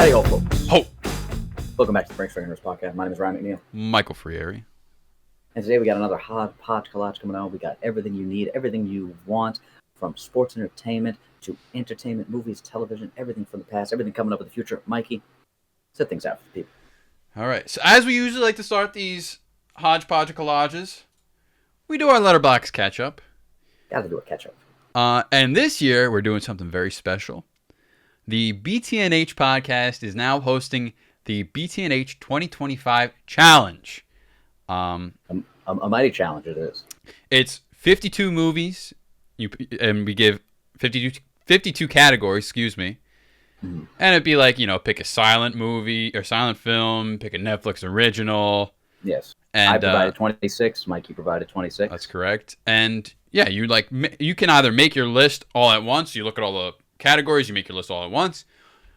Howdy, hopeful. Ho! Welcome back to the Brinx podcast. My name is Ryan McNeil. Michael Frieri. And today we got another hot pod collage coming out. We got everything you need, everything you want, from sports entertainment to entertainment, movies, television, everything from the past, everything coming up in the future. Mikey, set things out for the people. All right. So as we usually like to start these hodgepodge collages, we do our Letterboxd catch-up. Gotta do a catch-up. And this year, we're doing something very special. The BT&H podcast is now hosting the BT&H 2025 Challenge. A mighty challenge it is. It's 52 movies, and we give 52 categories, And it'd be like, pick a silent movie or silent film, pick a Netflix original. Yes. And I provided 26. Mikey provided 26. That's correct. And yeah, you can either make your list all at once. You look at all the categories, you make your list all at once.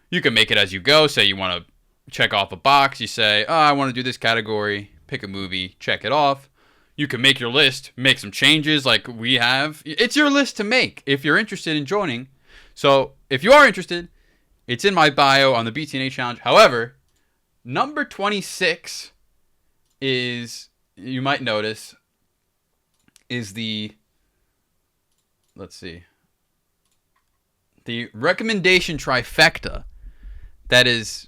You can make it as you go. Say you want to check off a box. You say, I want to do this category. Pick a movie, check it off. You can make your list, make some changes like we have. It's your list to make if you're interested in joining. So if you are interested, it's in my bio on the BT&H Challenge. However, number 26 is, you might notice, is the recommendation trifecta. That is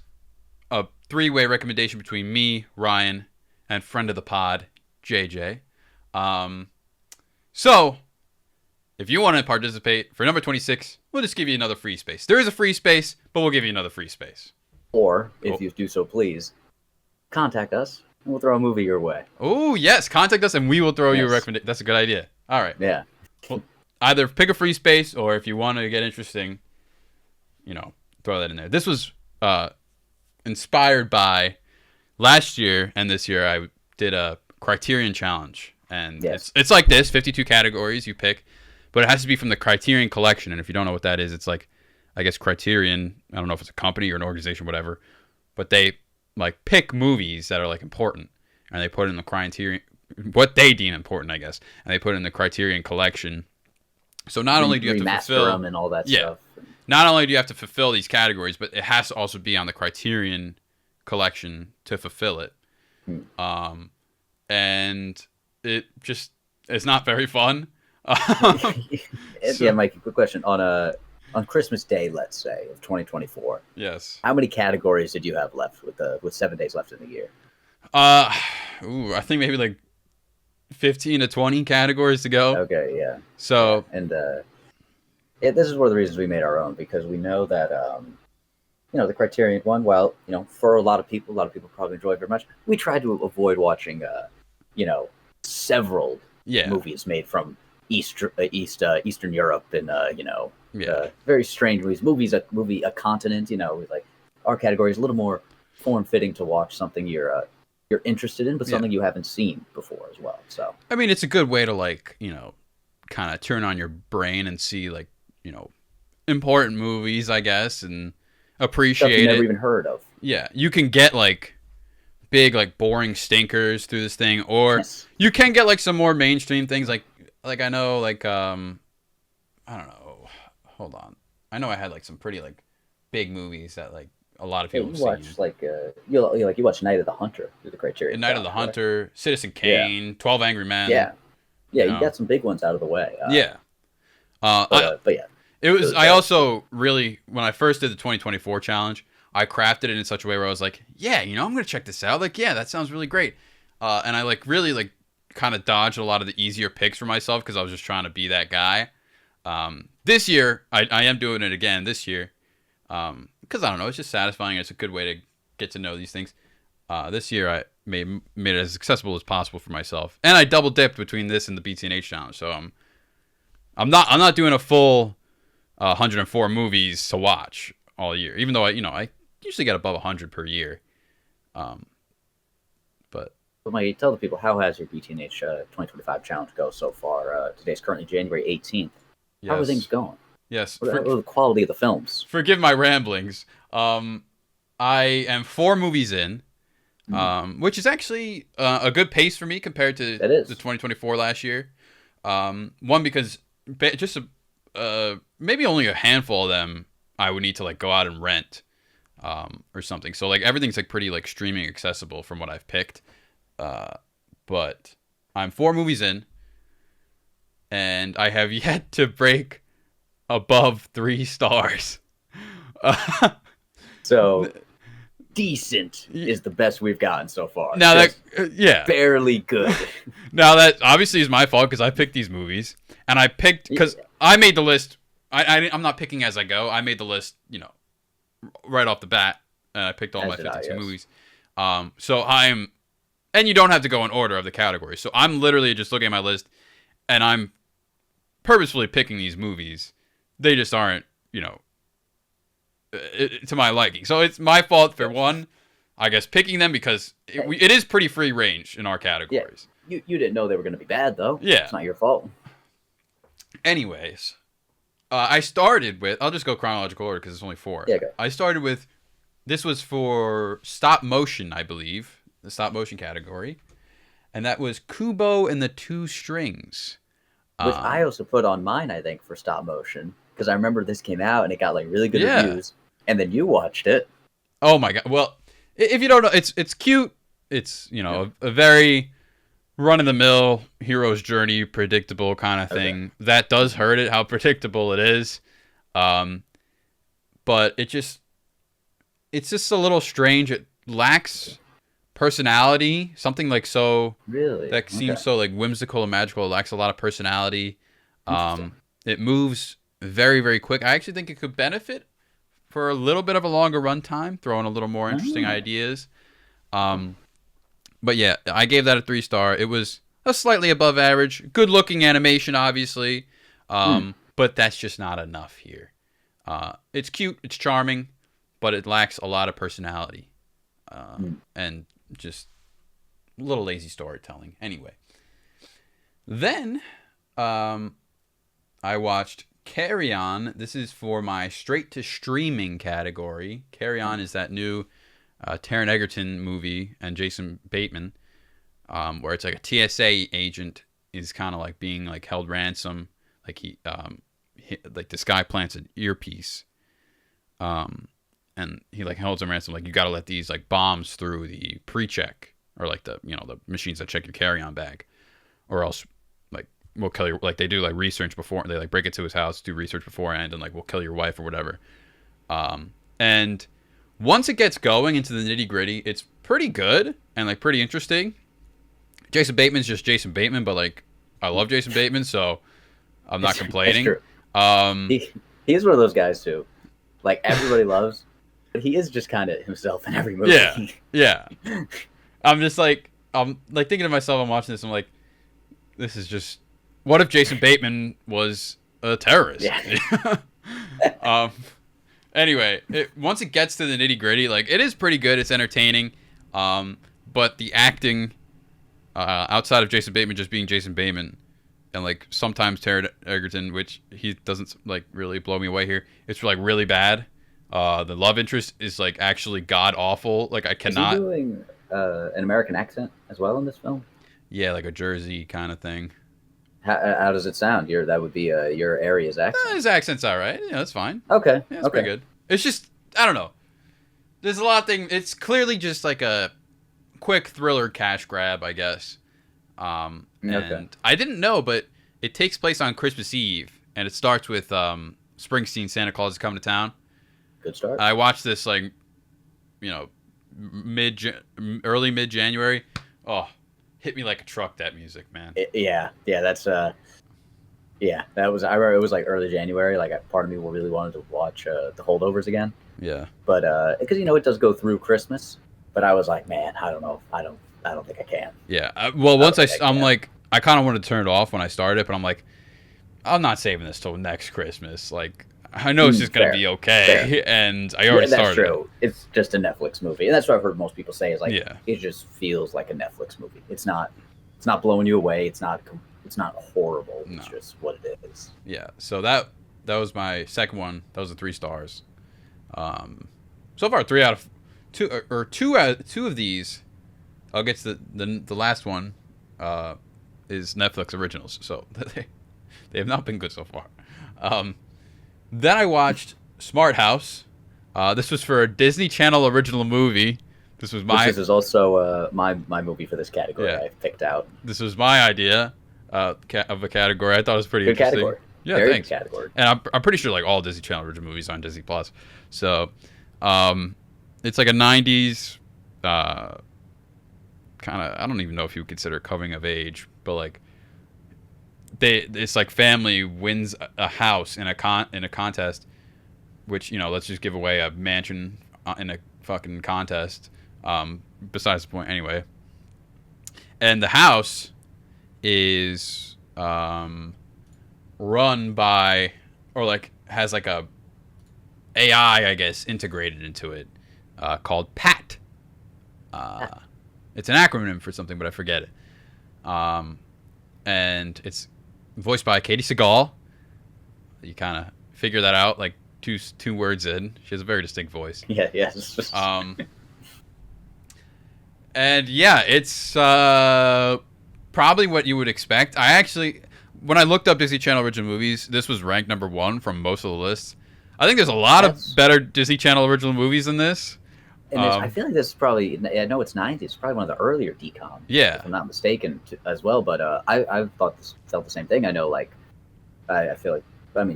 a three-way recommendation between me, Ryan, and friend of the pod, JJ. So, if you want to participate for number 26, we'll just give you another free space. There is a free space, but we'll give you another free space. Or, if you do so please, contact us, and we'll throw a movie your way. Oh, yes. Contact us, and we will throw you a recommendation. That's a good idea. All right. Yeah. Well, either pick a free space, or if you want to get interesting, throw that in there. This was inspired by last year and this year. I did a Criterion challenge, and it's like this: 52 categories you pick, but it has to be from the Criterion collection. And if you don't know what that is, it's like, I guess Criterion, I don't know if it's a company or an organization, whatever, but they pick movies that are important, and they put it in the Criterion, what they deem important, I guess, and they put it in the Criterion collection. So not only do you have to fulfill them and all that stuff. Not only do you have to fulfill these categories, but it has to also be on the Criterion collection to fulfill it. And it's not very fun. Yeah, Mikey, quick question. On Christmas Day, let's say, of 2024. Yes. How many categories did you have left with 7 days left in the year? I think maybe 15 to 20 categories to go. Okay, yeah. So, and this is one of the reasons we made our own, because we know that the Criterion one, while for a lot of people probably enjoy it very much. We tried to avoid watching several movies made from Eastern Europe and very strange movies. A continent. Our category is a little more form fitting to watch something you're interested in, but something you haven't seen before as well. So I mean, it's a good way to kind of turn on your brain and see important movies, I guess, and appreciate stuff you never it. Even heard of. Yeah, you can get big boring stinkers through this thing, or you can get some more mainstream things like I know I don't know. Hold on, I know I had some pretty big movies that a lot of people have seen. You watch Night of the Hunter through the Criterion. Night of the Hunter, right? Citizen Kane, 12 Angry Men. Yeah, you got some big ones out of the way. But yeah. I also really, when I first did the 2024 challenge, I crafted it in such a way where I was like, I'm going to check this out. That sounds really great. And I really kind of dodged a lot of the easier picks for myself because I was just trying to be that guy. This year, I am doing it again this year. Because I don't know, it's just satisfying. It's a good way to get to know these things. This year, I made it as accessible as possible for myself. And I double dipped between this and the BT&H challenge. So I'm not doing a full 104 movies to watch all year, even though I usually get above 100 per year. But Mikey, tell the people, how has your BT&H 2025 challenge go so far? Today's currently January 18th. How are things going? Yes. What are the quality of the films? Forgive my ramblings. I am 4 movies in, which is actually a good pace for me compared to the 2024 last year. One, because just maybe only a handful of them I would need to go out and rent. or something. So like everything's like pretty like streaming accessible from what I've picked. But I'm 4 movies in, and I have yet to break above 3 stars. So decent is the best we've gotten so far. Now that barely good. Now that obviously is my fault because I picked these movies, and I picked because I made the list. I'm not picking as I go. I made the list, right off the bat, and I picked all my 52 movies. So and you don't have to go in order of the categories. So I'm literally just looking at my list, and I'm purposefully picking these movies. They just aren't, to my liking. So it's my fault for one, I guess, picking them because it is pretty free range in our categories. Yeah. You didn't know they were going to be bad, though. Yeah. It's not your fault. Anyways, I started with, I'll just go chronological order because it's only 4. Yeah, go. I started with, this was for stop motion, I believe, the stop motion category. And that was Kubo and the Two Strings. Which I also put on mine, I think, for stop motion. Because I remember this came out and it got like really good reviews. And then you watched it. Oh my god. Well, if you don't know, it's cute. It's, a very run-of-the-mill hero's journey, predictable kind of thing. Okay. That does hurt it, how predictable it is. But it's just a little strange. It lacks personality. Something like that seems so like whimsical and magical. It lacks a lot of personality. It moves very, very quick. I actually think it could benefit for a little bit of a longer runtime, throwing a little more interesting ideas. But yeah, I gave that a 3-star. It was a slightly above average. Good looking animation, obviously. But that's just not enough here. It's cute, it's charming, but it lacks a lot of personality. And just a little lazy storytelling. Anyway. Then I watched Carry On. This is for my straight to streaming category. Carry On is that new Taron Egerton movie and Jason Bateman, where it's like a TSA agent is kind of like being like held ransom, like he like this guy plants an earpiece, and he like holds him ransom, like you got to let these like bombs through the pre-check or like the the machines that check your carry-on bag, or else like we'll kill your, like they do like research before, they like break into his house, do research beforehand, and like we'll kill your wife or whatever. And once it gets going into the nitty gritty, it's pretty good and like pretty interesting. Jason Bateman's just Jason Bateman, but like I love Jason Bateman, so I'm not complaining. He's one of those guys too, like everybody loves, but he is just kind of himself in every movie. Yeah. I'm just like, I'm like thinking to myself, I'm watching this, I'm like, this is just, what if Jason Bateman was a terrorist? Yeah. Anyway, once it gets to the nitty gritty, like it is pretty good. It's entertaining. But the acting, outside of Jason Bateman just being Jason Bateman, and like sometimes Taron Egerton, which he doesn't like really blow me away here, it's like really bad. The love interest is like actually god awful. Like I cannot. Is he doing an American accent as well in this film? Yeah, like a Jersey kind of thing. How does it sound? That would be your area's accent. His accent's all right. Yeah, that's fine. Okay. Yeah, it's pretty good. It's just, I don't know. There's a lot of things. It's clearly just like a quick thriller cash grab, I guess. And I didn't know, but it takes place on Christmas Eve, and it starts with Springsteen, Santa Claus is Coming to Town. Good start. I watched this like, early mid-January. Oh, hit me like a truck, that music, man. That's that was, I remember it was like early January, like part of me really wanted to watch The Holdovers again. Yeah. But because it does go through Christmas, but I was like, man, I don't know, I don't think I can. Yeah. Well, once I'm like, I kind of wanted to turn it off when I started, but I'm like, I'm not saving this till next Christmas. Like, I know it's just gonna be okay, and I already started. That's true. It's just a Netflix movie, and that's what I've heard most people say. Is like, it just feels like a Netflix movie. It's not blowing you away. It's not horrible. It's just what it is. Yeah. So that was my second one. That was the 3 stars. So far 3 out of 2, or 2 of these. I'll get to the last one. Is Netflix originals. So they have not been good so far. Then I watched Smart House, This was for a Disney Channel original movie. This is also my movie for this category. I picked out. This was my idea of a category. I thought it was pretty interesting. Category. Yeah, Very thanks. Good category. And I'm pretty sure like all Disney Channel original movies on Disney Plus. So, it's like a '90s kind of. I don't even know if you would consider it coming of age, but like it's like family wins a house in a contest, which let's just give away a mansion in a fucking contest. Besides the point, anyway. And the house is run by, or like has like a AI, I guess, integrated into it, called PAT. It's an acronym for something, but I forget it. And it's voiced by Katie Seagal. You kind of figure that out like two words in. She has a very distinct voice. Yeah, yes. And yeah, it's probably what you would expect. When I looked up Disney Channel original movies, this was ranked number 1 from most of the lists. I think there's a lot of better Disney Channel original movies than this. And I feel like this is probably, I know it's 90s, it's probably one of the earlier DCOMs. Yeah. If I'm not mistaken as well, but I felt the same thing. I know, like, I feel like,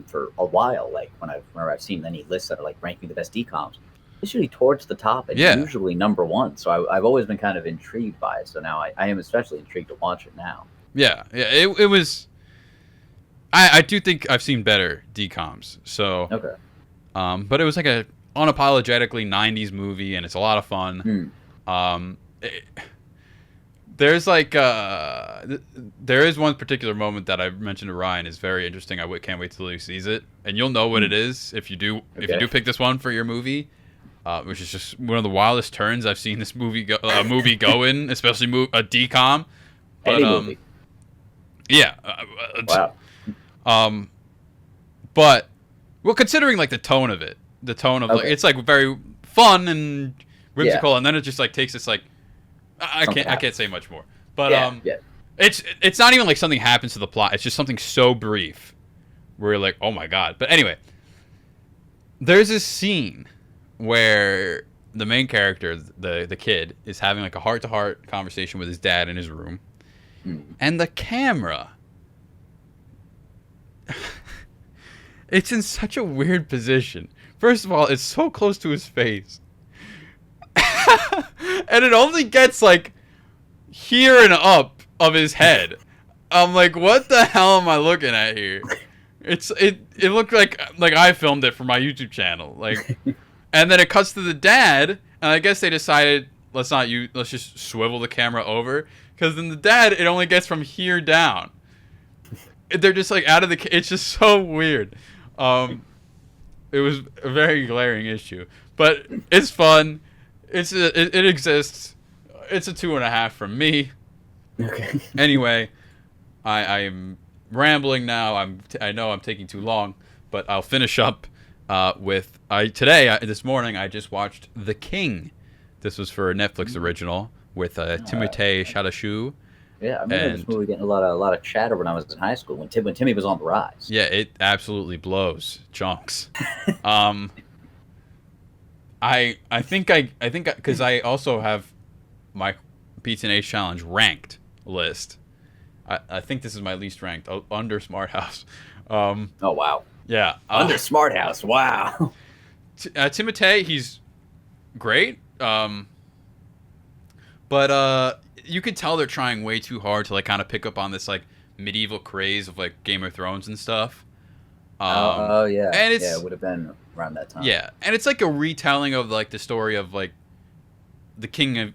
for a while, like, whenever I've seen any lists that are, like, ranking the best DCOMs, it's usually towards the top and usually number 1. So I've always been kind of intrigued by it. So now I am especially intrigued to watch it now. Yeah. It was... I do think I've seen better DCOMs. So... Okay. But it was like a unapologetically 90s movie, and it's a lot of fun. There's like there is one particular moment that I mentioned to Ryan is very interesting. I can't wait till he sees it, and you'll know what it is if you do pick this one for your movie, which is just one of the wildest turns I've seen this movie go in, especially a DCOM. But, any movie. Yeah. Wow. But considering like the tone of it. The tone of like it's like very fun and whimsical, and then it just like takes this like I can't say much more. But it's not even like something happens to the plot. It's just something so brief where you're like, oh my god. But anyway, there's this scene where the main character, the kid, is having like a heart-to-heart conversation with his dad in his room, and the camera. It's in such a weird position. First of all, it's so close to his face. And it only gets like here and up of his head. I'm like, what the hell am I looking at here? It looked like I filmed it for my YouTube channel. Like, and then it cuts to the dad, and I guess they decided let's just swivel the camera over, because then the dad, it only gets from here down. They're just like out of the. It's just so weird. It was a very glaring issue, but it's fun. It exists. It's a 2.5 from me. Okay. Anyway, I am rambling now. I know I'm taking too long, but I'll finish up with this morning I just watched The King. This was for a Netflix original with Timothée Chalamet. Yeah, I remember this movie getting a lot of chatter when I was in high school when Timmy was on the rise. Yeah, it absolutely blows chunks. I think because I also have my BT&H challenge ranked list. I think this is my least ranked under Smart House. Oh wow. Yeah, under Smart House. Wow. Timothée, he's great. But you could tell they're trying way too hard to like kind of pick up on this like medieval craze of like Game of Thrones and stuff. Yeah. And it would have been around that time. Yeah, and it's like a retelling of like the story of like the Kingdom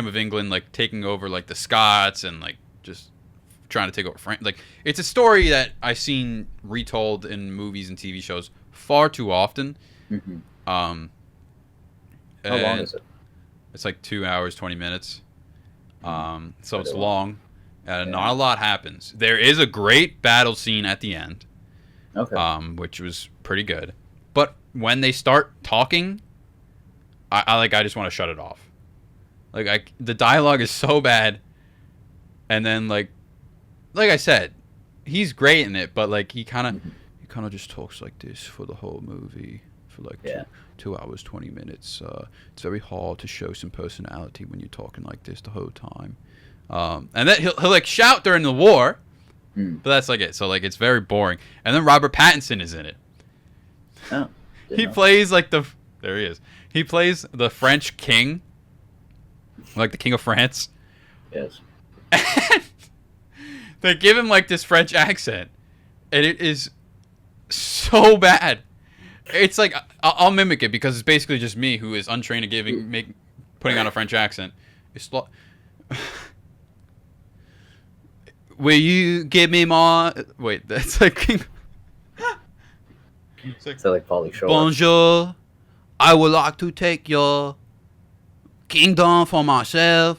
of England like taking over like the Scots and like just trying to take over France. Like it's a story that I've seen retold in movies and TV shows far too often. Mm-hmm. How long is it? It's like 2 hours, 20 minutes. So it's long. Not a lot happens. There is a great battle scene at the end. Okay. Which was pretty good. But when they start talking, I just want to shut it off. Like the dialogue is so bad. And then like I said, he's great in it, but like he kind of just talks like this for the whole movie for like Yeah. 2 hours 20 minutes. It's very hard to show some personality when you're talking like this the whole time. And then he'll like shout during the war, but that's like it. So like it's very boring. And then Robert Pattinson is in it. Oh, He plays like there he is. He plays the French king, like the king of France. Yes. And they give him like this French accent, and it is so bad. It's like I'll mimic it because it's basically just me who is untrained at putting on a French accent. It's will you give me more? Wait, that's like. So like Pauly Shore. Bonjour, I would like to take your kingdom for myself.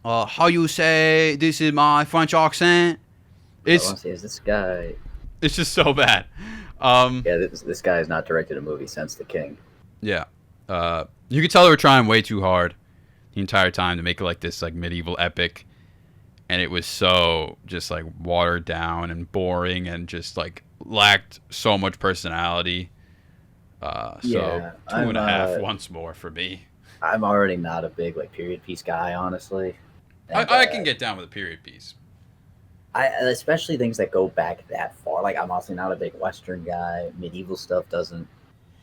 How you say this is my French accent? Is this guy? It's just so bad. Yeah, this guy has not directed a movie since The King. Yeah, you could tell they were trying way too hard the entire time to make it like this like medieval epic, and it was so just like watered down and boring and just like lacked so much personality. So 2.5 once more for me. I'm already not a big like period piece guy, honestly. And, I can get down with a period piece. Especially things that go back that far. Like I'm also not a big Western guy. Medieval stuff doesn't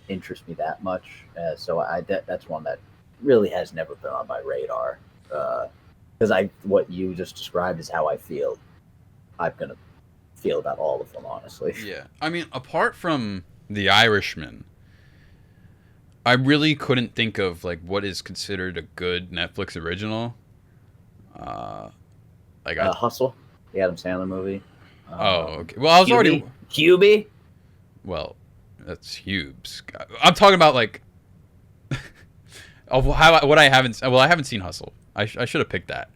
interest me that much. So that's one that really has never been on my radar. Because what you just described is how I feel. I'm gonna feel about all of them, honestly. Yeah, I mean, apart from The Irishman, I really couldn't think of like what is considered a good Netflix original. Hustle, the Adam Sandler movie. Okay. Well, I was already Hubie. Well, that's Hubes. I'm talking about like what I haven't. Well, I haven't seen Hustle. I should have picked that.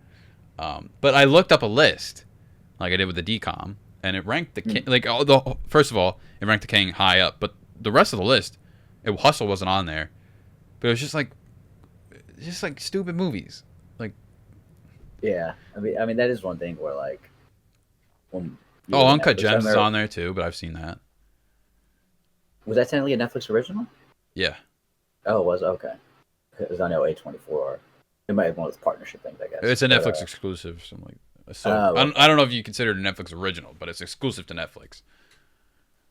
But I looked up a list, like I did with the DCOM, and it ranked the King. Like first of all, it ranked the King high up, but the rest of the list, Hustle wasn't on there. But it was just like stupid movies. Like, yeah, I mean that is one thing where like, Uncut Gems is on there too, but I've seen that. Was that technically a Netflix original? Yeah. Oh, it was? Okay. Because I know A24. It might have one of those partnership things, I guess. It's a Netflix exclusive, something like. So okay. I don't know if you consider it a Netflix original, but it's exclusive to Netflix.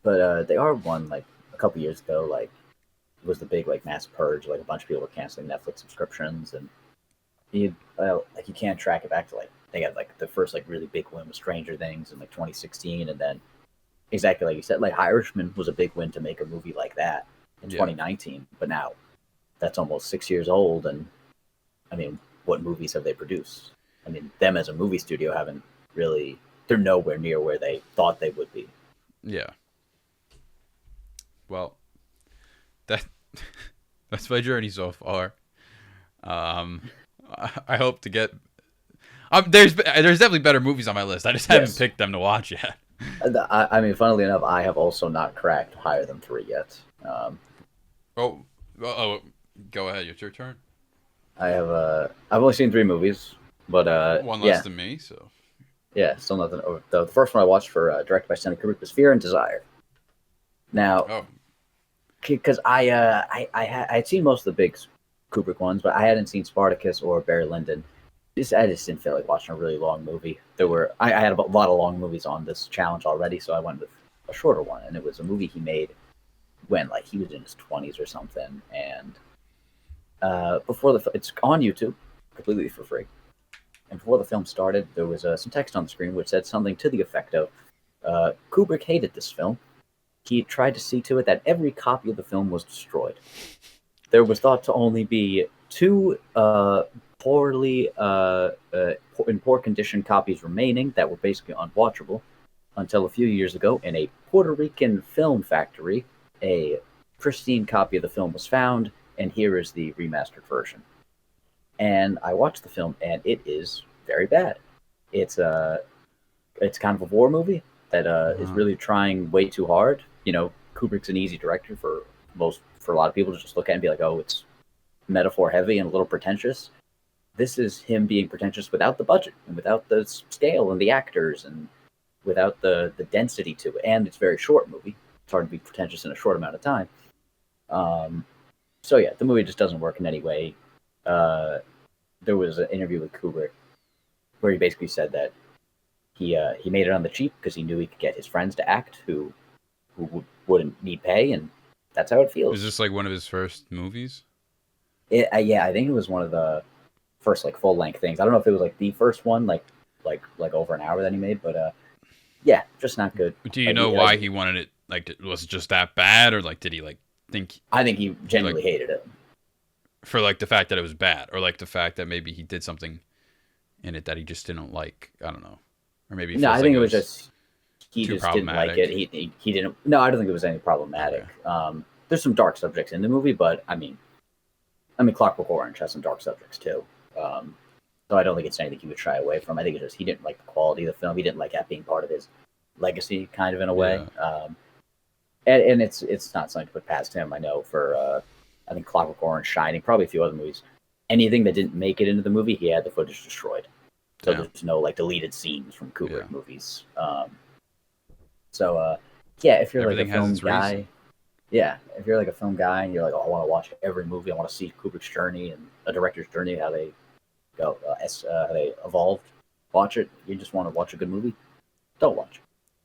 But they are one like a couple years ago. Like, it was the big like mass purge. Like a bunch of people were canceling Netflix subscriptions, and you can't track it back to like they got like the first like really big win with Stranger Things in like 2016, and then exactly like you said, like Irishman was a big win to make a movie like that in 2019. But now that's almost 6 years old, and I mean, what movies have they produced? I mean, them as a movie studio haven't really. They're nowhere near where they thought they would be. Yeah. Well, that's my journey so far. I hope to get. There's definitely better movies on my list. I just haven't picked them to watch yet. I mean, funnily enough, I have also not cracked higher than 3 yet. Go ahead. It's your turn. I've only seen 3 movies, but one less than me, so yeah, still nothing. The first one I watched for directed by Stanley Kubrick was Fear and Desire. Now, because I had seen most of the big Kubrick ones, but I hadn't seen Spartacus or Barry Lyndon. I just didn't feel like watching a really long movie. I had a lot of long movies on this challenge already, so I went with a shorter one, and it was a movie he made when like he was in his 20s or something, and it's on YouTube completely for free. And before the film started, there was some text on the screen which said something to the effect of, Kubrick hated this film. He tried to see to it that every copy of the film was destroyed. There was thought to only be 2 in poor condition copies remaining that were basically unwatchable until a few years ago in a Puerto Rican film factory, a pristine copy of the film was found, and here is the remastered version. And I watched the film, and it is very bad. It's kind of a war movie that is really trying way too hard. You know, Kubrick's an easy director for a lot of people to just look at and be like, oh, it's metaphor heavy and a little pretentious. This is him being pretentious without the budget and without the scale and the actors and without the density to it. And it's a very short movie. It's hard to be pretentious in a short amount of time. So yeah, the movie just doesn't work in any way. There was an interview with Kubrick where he basically said that he made it on the cheap because he knew he could get his friends to act who wouldn't need pay, and that's how it feels. Is this like one of his first movies? Yeah, I think it was one of the first like full length things. I don't know if it was like the first one, like over an hour that he made, but yeah, just not good. Do you know why he wanted it? Like, was it just that bad, or like did he like think? I think he genuinely hated it for like the fact that it was bad, or like the fact that maybe he did something in it that he just didn't like. I don't know, or maybe no. I think it was just he just didn't like it. He didn't. No, I don't think it was any problematic. Okay. There's some dark subjects in the movie, but I mean, Clockwork Orange has some dark subjects too. So I don't think it's anything he would shy away from. I think it's just he didn't like the quality of the film. He didn't like that being part of his legacy, kind of in a way. Yeah. And it's not something to put past him. I know for I think Clockwork Orange, Shining, probably a few other movies. Anything that didn't make it into the movie, he had the footage destroyed. So there's no like deleted scenes from Kubrick movies. Yeah, if you're everything like a film guy, reason. Yeah, if you're like a film guy and you're like, oh, I want to watch every movie, I want to see Kubrick's journey and a director's journey, how they go, how they evolved. Watch it. You just want to watch a good movie. Don't watch it.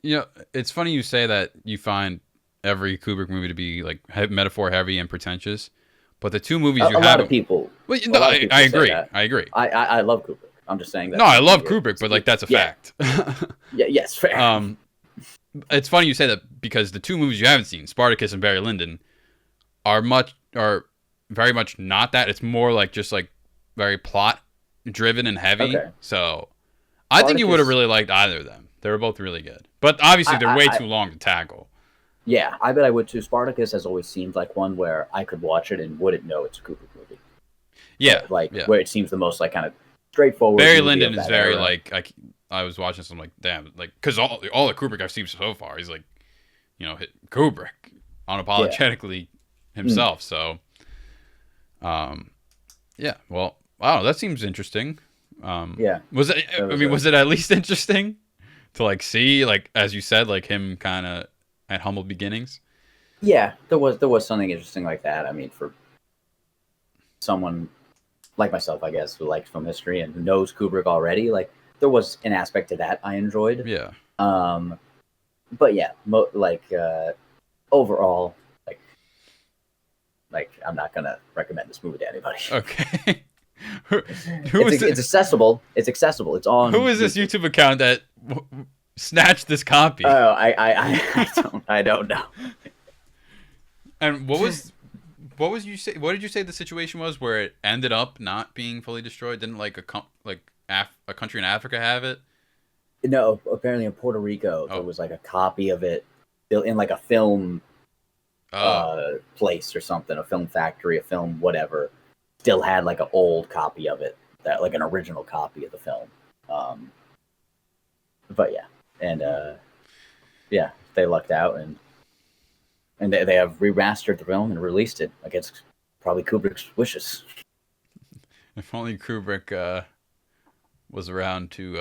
Yeah, it's funny you say that you find every Kubrick movie to be like metaphor heavy and pretentious, but the two movies you have, a lot of people. Well, no, I agree. I agree. I love Kubrick. I'm just saying that. No, I love Kubrick, but like that's a fact. Yeah. Yes. Fair. It's funny you say that because the two movies you haven't seen, Spartacus and Barry Lyndon, are very much not that. It's more like just like very plot driven and heavy. Okay. So I think you would have really liked either of them. They were both really good, but obviously they're way too long to tackle. Yeah, I bet I would too. Spartacus has always seemed like one where I could watch it and wouldn't know it's a Kubrick movie. Yeah, where it seems the most like kind of straightforward. Barry Lyndon is very like I was watching something like damn, like because all the Kubrick I've seen so far, he's like, hit Kubrick unapologetically himself. So, yeah, well, wow, that seems interesting. Was it? Was it at least interesting to like see, like as you said, like him kind of at humble beginnings? Yeah, there was something interesting like that. I mean, for someone like myself, I guess, who likes film history and who knows Kubrick already, like there was an aspect to that I enjoyed. Yeah. But yeah, overall, like I'm not gonna recommend this movie to anybody. Okay. It's accessible. It's accessible. It's on. Who is this YouTube account that snatched this copy? Oh, I don't know. And what did you say the situation was where it ended up not being fully destroyed? Didn't like a country in Africa have it? No, apparently in Puerto Rico there was like a copy of it built in like a film place or something, a film factory, a film whatever. Still had like an old copy of it, that like an original copy of the film. But yeah, and yeah, they lucked out and they have remastered the film and released it against probably Kubrick's wishes. If only Kubrick was around to,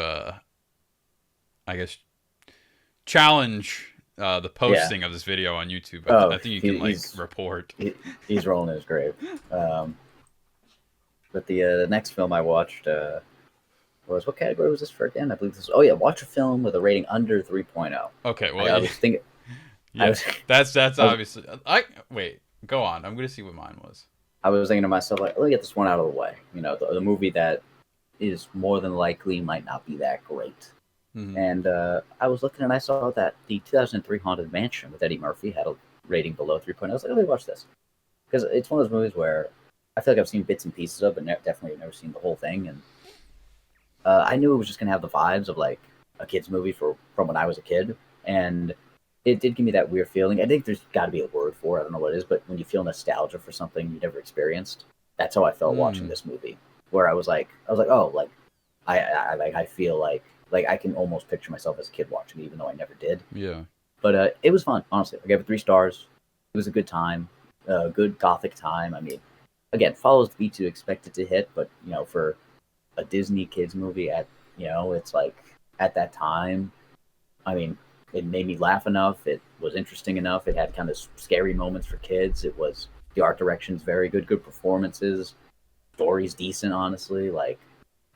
I guess, challenge the posting of this video on YouTube. I think you can report. He's rolling in his grave. But the next film I watched was, what category was this for again? I believe this was, watch a film with a rating under 3.0. Okay, well, I was thinking. Yeah, that's obviously. Wait, go on. I'm going to see what mine was. I was thinking to myself, like, let me get this one out of the way. The movie that is more than likely might not be that great. Mm-hmm. And I was looking and I saw that the 2003 Haunted Mansion with Eddie Murphy had a rating below 3.0. I was like, let me watch this. Because it's one of those movies where I feel like I've seen bits and pieces of, but definitely never seen the whole thing. And I knew it was just going to have the vibes of like a kid's movie from when I was a kid. And it did give me that weird feeling. I think there's got to be a word for it. I don't know what it is, but when you feel nostalgia for something you never experienced, that's how I felt watching this movie. Where I was like, oh, like I feel like I can almost picture myself as a kid watching it, even though I never did. Yeah. But it was fun, honestly. I gave it 3 stars. It was a good time, good gothic time. I mean, again, follows the beats you expect it to hit, but for a Disney kids movie it's like at that time, I mean, It made me laugh enough. It was interesting enough. It had kind of scary moments for kids. It was the art direction's very good, good performances. Story's decent, honestly. Like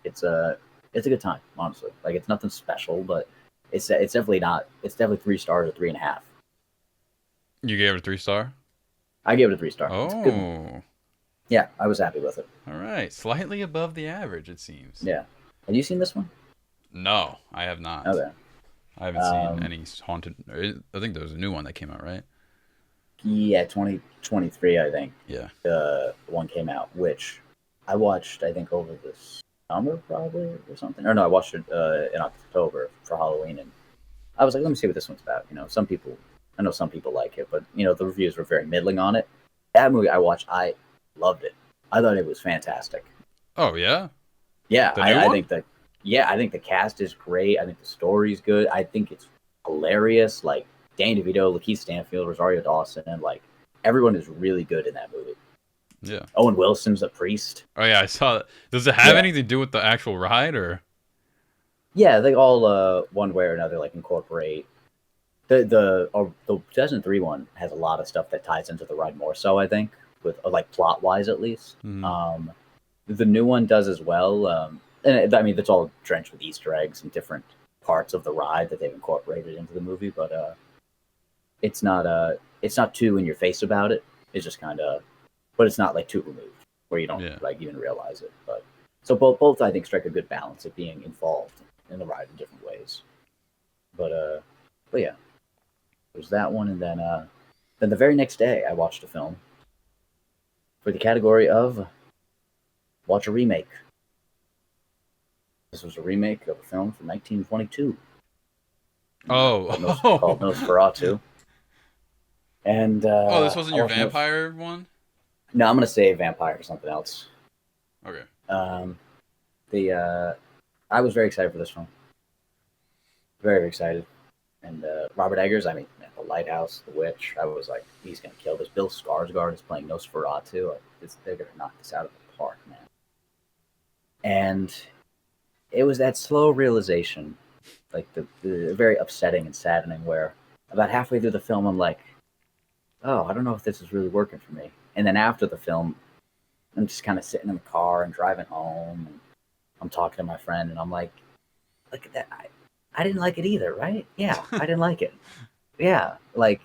it's a good time, honestly. Like it's nothing special, but it's definitely not. It's definitely 3 stars or 3.5. You gave it a 3 star? I gave it a 3 star. It's a good one. Oh. Yeah, I was happy with it. All right. Slightly above the average, it seems. Yeah. Have you seen this one? No, I have not. Okay. I haven't seen any haunted. I think there was a new one that came out, right? Yeah, 2023, I think. Yeah. The one came out, which I watched, I think, over the summer, probably, or something. Or no, I watched it in October for Halloween, and I was like, let me see what this one's about. You know, I know some people like it, but, you know, the reviews were very middling on it. That movie I watched, I loved it. I thought it was fantastic. Oh, yeah? Yeah, The new one? I think the cast is great. I think the story's good. I think it's hilarious. Like Danny DeVito, Lakeith Stanfield, Rosario Dawson, and like everyone is really good in that movie. Yeah. Owen Wilson's a priest. Oh, yeah, I saw that. Does it have anything to do with the actual ride, or? Yeah, they all one way or another like incorporate the 2003 one has a lot of stuff that ties into the ride more so, I think, with like plot wise at least. Mm. The new one does as well. And I mean, it's all drenched with Easter eggs and different parts of the ride that they've incorporated into the movie, but it's not too in your face about it. It's just kind of, but it's not like too removed where you don't like even realize it. But so both I think strike a good balance of being involved in the ride in different ways. But yeah, there's that one, and then the very next day I watched a film for the category of watch a remake. This was a remake of a film from 1922. Called Nosferatu. And this wasn't your vampire one? No, I'm gonna say vampire or something else. Okay. I was very excited for this film. Very, very excited. And Robert Eggers, I mean, man, The Lighthouse, The Witch. I was like, he's gonna kill this. Bill Skarsgård is playing Nosferatu. They're gonna knock this out of the park, man. And it was that slow realization, like the very upsetting and saddening, where about halfway through the film, I'm like, oh, I don't know if this is really working for me. And then after the film, I'm just kind of sitting in the car and driving home, and I'm talking to my friend, and I'm like, look at that. I didn't like it either, right? Yeah, I didn't like it. Yeah, like,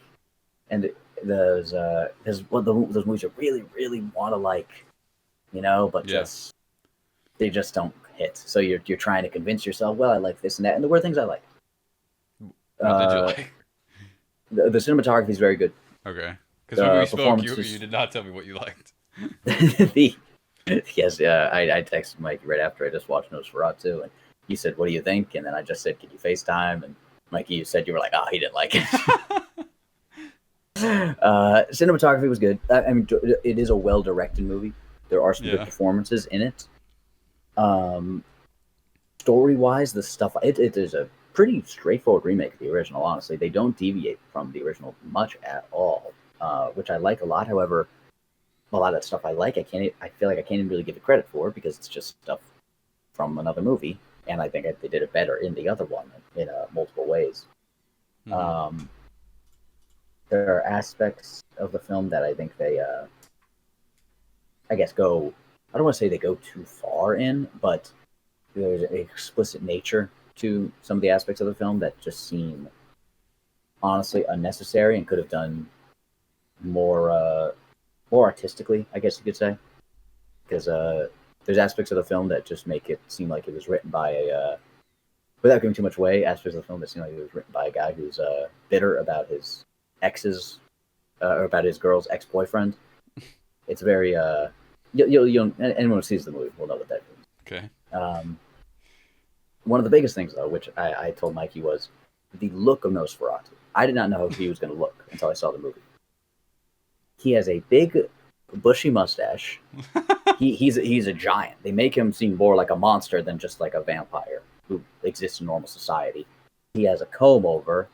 and those movies you really, really want to like, you know, but they just don't hit. So you're trying to convince yourself, well, I like this and that, and there were things I like. What did you like? The cinematography is very good. Okay, because when we spoke, you did not tell me what you liked. Yes, I texted Mikey right after I just watched Nosferatu, and he said, "What do you think?" And then I just said, "Can you FaceTime?" And Mikey, you said you were like, "Oh, he didn't like it." Cinematography was good. I mean, it is a well-directed movie. There are some good performances in it. Story-wise, the stuff it is a pretty straightforward remake of the original. Honestly, they don't deviate from the original much at all, which I like a lot. However, a lot of that stuff I like, I feel like I can't even really give it credit for because it's just stuff from another movie, and I think they did it better in the other one in multiple ways. Mm-hmm. There are aspects of the film that I think they, I guess, go. I don't want to say they go too far in, but there's an explicit nature to some of the aspects of the film that just seem honestly unnecessary and could have done more artistically, I guess you could say, because there's aspects of the film that just make it seem like it was written by without giving too much away, aspects of the film that seem like it was written by a guy who's bitter about his ex's or about his girl's ex-boyfriend. It's very you'll anyone who sees the movie will know what that means. Okay. One of the biggest things, though, which I told Mikey, was the look of Nosferatu. I did not know how he was going to look until I saw the movie. He has a big, bushy mustache. He's a giant. They make him seem more like a monster than just like a vampire who exists in normal society. He has a comb over,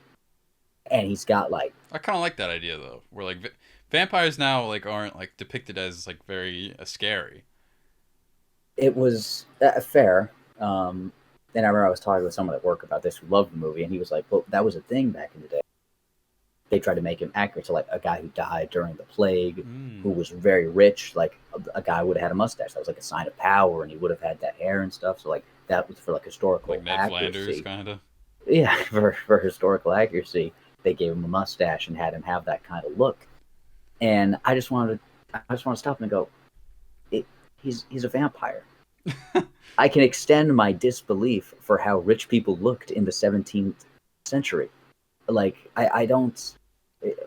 and he's got like... I kind of like that idea, though, where like vampires now like aren't like depicted as like very scary. It was fair. And And I remember I was talking with someone at work about this who loved the movie, and he was like, "Well, that was a thing back in the day. They tried to make him accurate to like a guy who died during the plague, who was very rich. Like a guy would have had a mustache. That was like a sign of power, and he would have had that hair and stuff. So like that was for like historical like Ned accuracy. Flanders, kind of. Yeah, for historical accuracy, they gave him a mustache and had him have that kind of look. And I just want to stop and go, he's a vampire. I can extend my disbelief for how rich people looked in the 17th century. Like I don't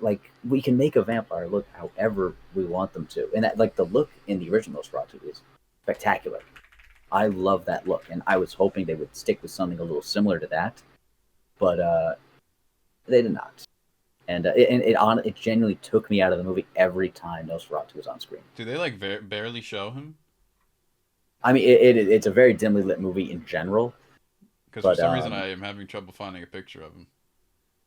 like we can make a vampire look however we want them to, and that, like the look in the original Nosferatu is spectacular. I love that look, and I was hoping they would stick with something a little similar to that, but they did not. And it genuinely took me out of the movie every time Nosferatu was on screen. Do they like barely show him? I mean, it's a very dimly lit movie in general. Because for some reason I am having trouble finding a picture of him.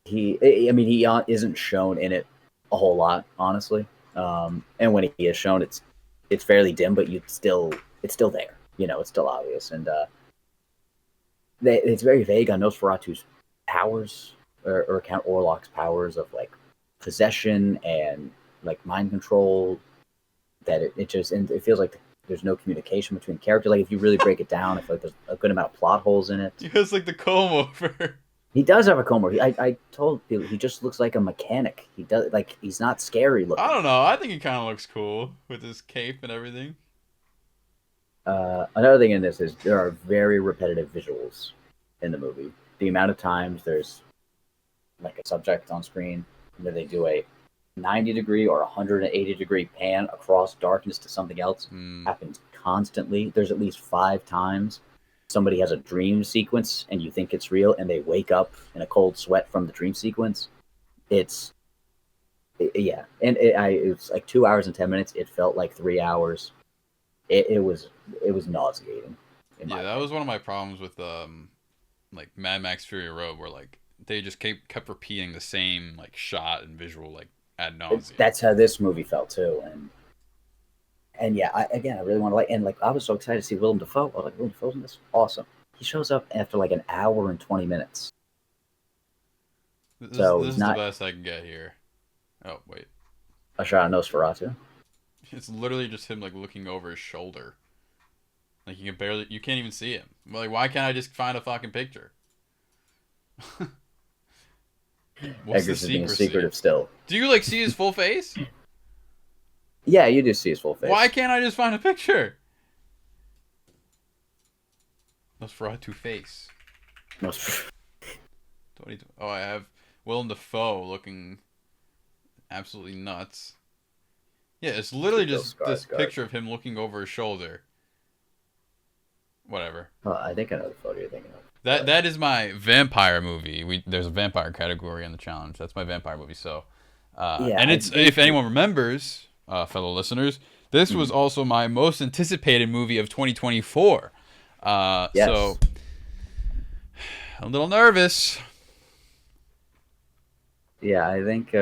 He isn't shown in it a whole lot, honestly. And when he is shown, it's fairly dim, but it's still there. You know, it's still obvious, and it's very vague on Nosferatu's powers or Count Orlok's powers of like possession and like mind control. That it feels like there's no communication between characters. Like if you really break it down, I feel like there's a good amount of plot holes in it. He has like the comb over. He does have a comb over. I told people he just looks like a mechanic. He does like he's not scary looking. I don't know. I think he kind of looks cool with his cape and everything. Another thing in this is there are very repetitive visuals in the movie. The amount of times there's like a subject on screen, and then they do a 90-degree or 180-degree pan across darkness to something else happens constantly. There's at least 5 times somebody has a dream sequence and you think it's real, and they wake up in a cold sweat from the dream sequence. It's like 2 hours and 10 minutes. It felt like 3 hours. It was nauseating. Yeah, that was one of my problems with like Mad Max Fury Road, where like they just kept repeating the same like shot and visual like ad nauseum. That's how this movie felt too, and yeah, I really want to like I was so excited to see Willem Dafoe. I was like, Willem Dafoe's in this, awesome. He shows up after like an hour and 20 minutes. This is the best I can get here. Oh wait, a shot of Nosferatu. It's literally just him like looking over his shoulder. Like you can't even see him. Like why can't I just find a fucking picture? What's the secretive still. Do you like see his full face? Yeah, you do see his full face. Why can't I just find a picture? Nosferatu face. 22. Oh, I have Willem Dafoe looking absolutely nuts. Yeah, it's literally just this picture of him looking over his shoulder. Whatever. I think I know the photo you're thinking of. That is my vampire movie. There's a vampire category on the challenge. That's my vampire movie. So, and it's if anyone remembers, fellow listeners, this was also my most anticipated movie of 2024. Yes. So a little nervous. Yeah, I think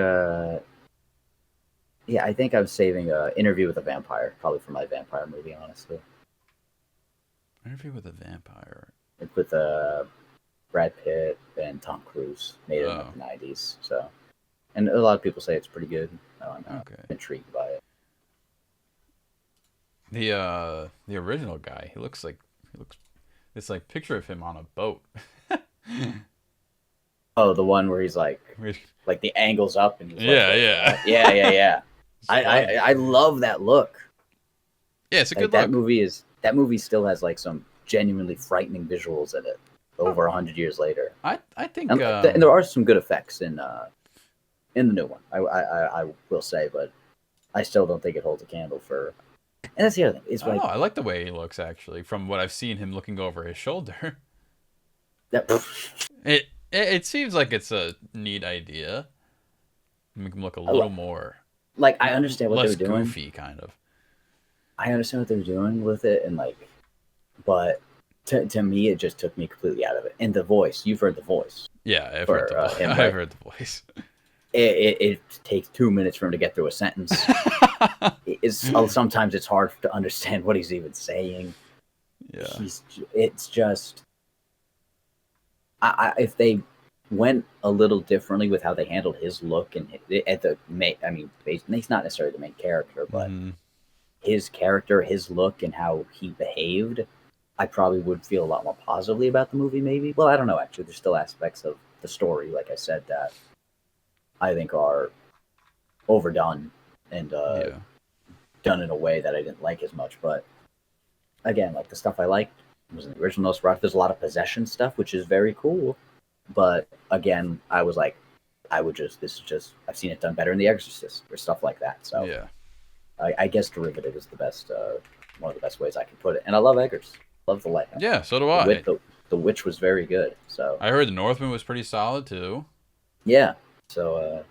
I'm saving Interview with a Vampire probably for my vampire movie, honestly. Interview with a Vampire. It's with Brad Pitt and Tom Cruise, made in the 90s. So, and a lot of people say it's pretty good. I'm intrigued by it. The original guy, he looks it's like picture of him on a boat. Oh, the one where he's like the angles up and he's yeah. I love that look. Yeah, it's a good look. That movie still has like some genuinely frightening visuals in it over 100 years later. I think and there are some good effects in the new one. I will say, but I still don't think it holds a candle for. And that's the other thing. It's like, I like the way he looks actually. From what I've seen him looking over his shoulder. It seems like it's a neat idea. Make him look a little more. Like I understand what they're doing. Less goofy, kind of. I understand what they're doing with it, and like, but to me, it just took me completely out of it. And the voice, you've heard the voice. Yeah, I've heard the voice. It takes 2 minutes for him to get through a sentence. Sometimes it's hard to understand what he's even saying. Yeah, it's just if they went a little differently with how they handled his look and at the main, I mean, he's not necessarily the main character, but his character, his look, and how he behaved, I probably would feel a lot more positively about the movie. Maybe. Well, I don't know. Actually, there's still aspects of the story, like I said, that I think are overdone and done in a way that I didn't like as much. But again, like the stuff I liked was in the original Nosferatu. There's a lot of possession stuff, which is very cool. But again, I was like, this is just, I've seen it done better in The Exorcist or stuff like that. So yeah, I guess derivative is the best, one of the best ways I can put it. And I love Eggers. Love The Lighthouse. Yeah, so do I. The Witch was very good. So I heard The Northman was pretty solid too. Yeah. So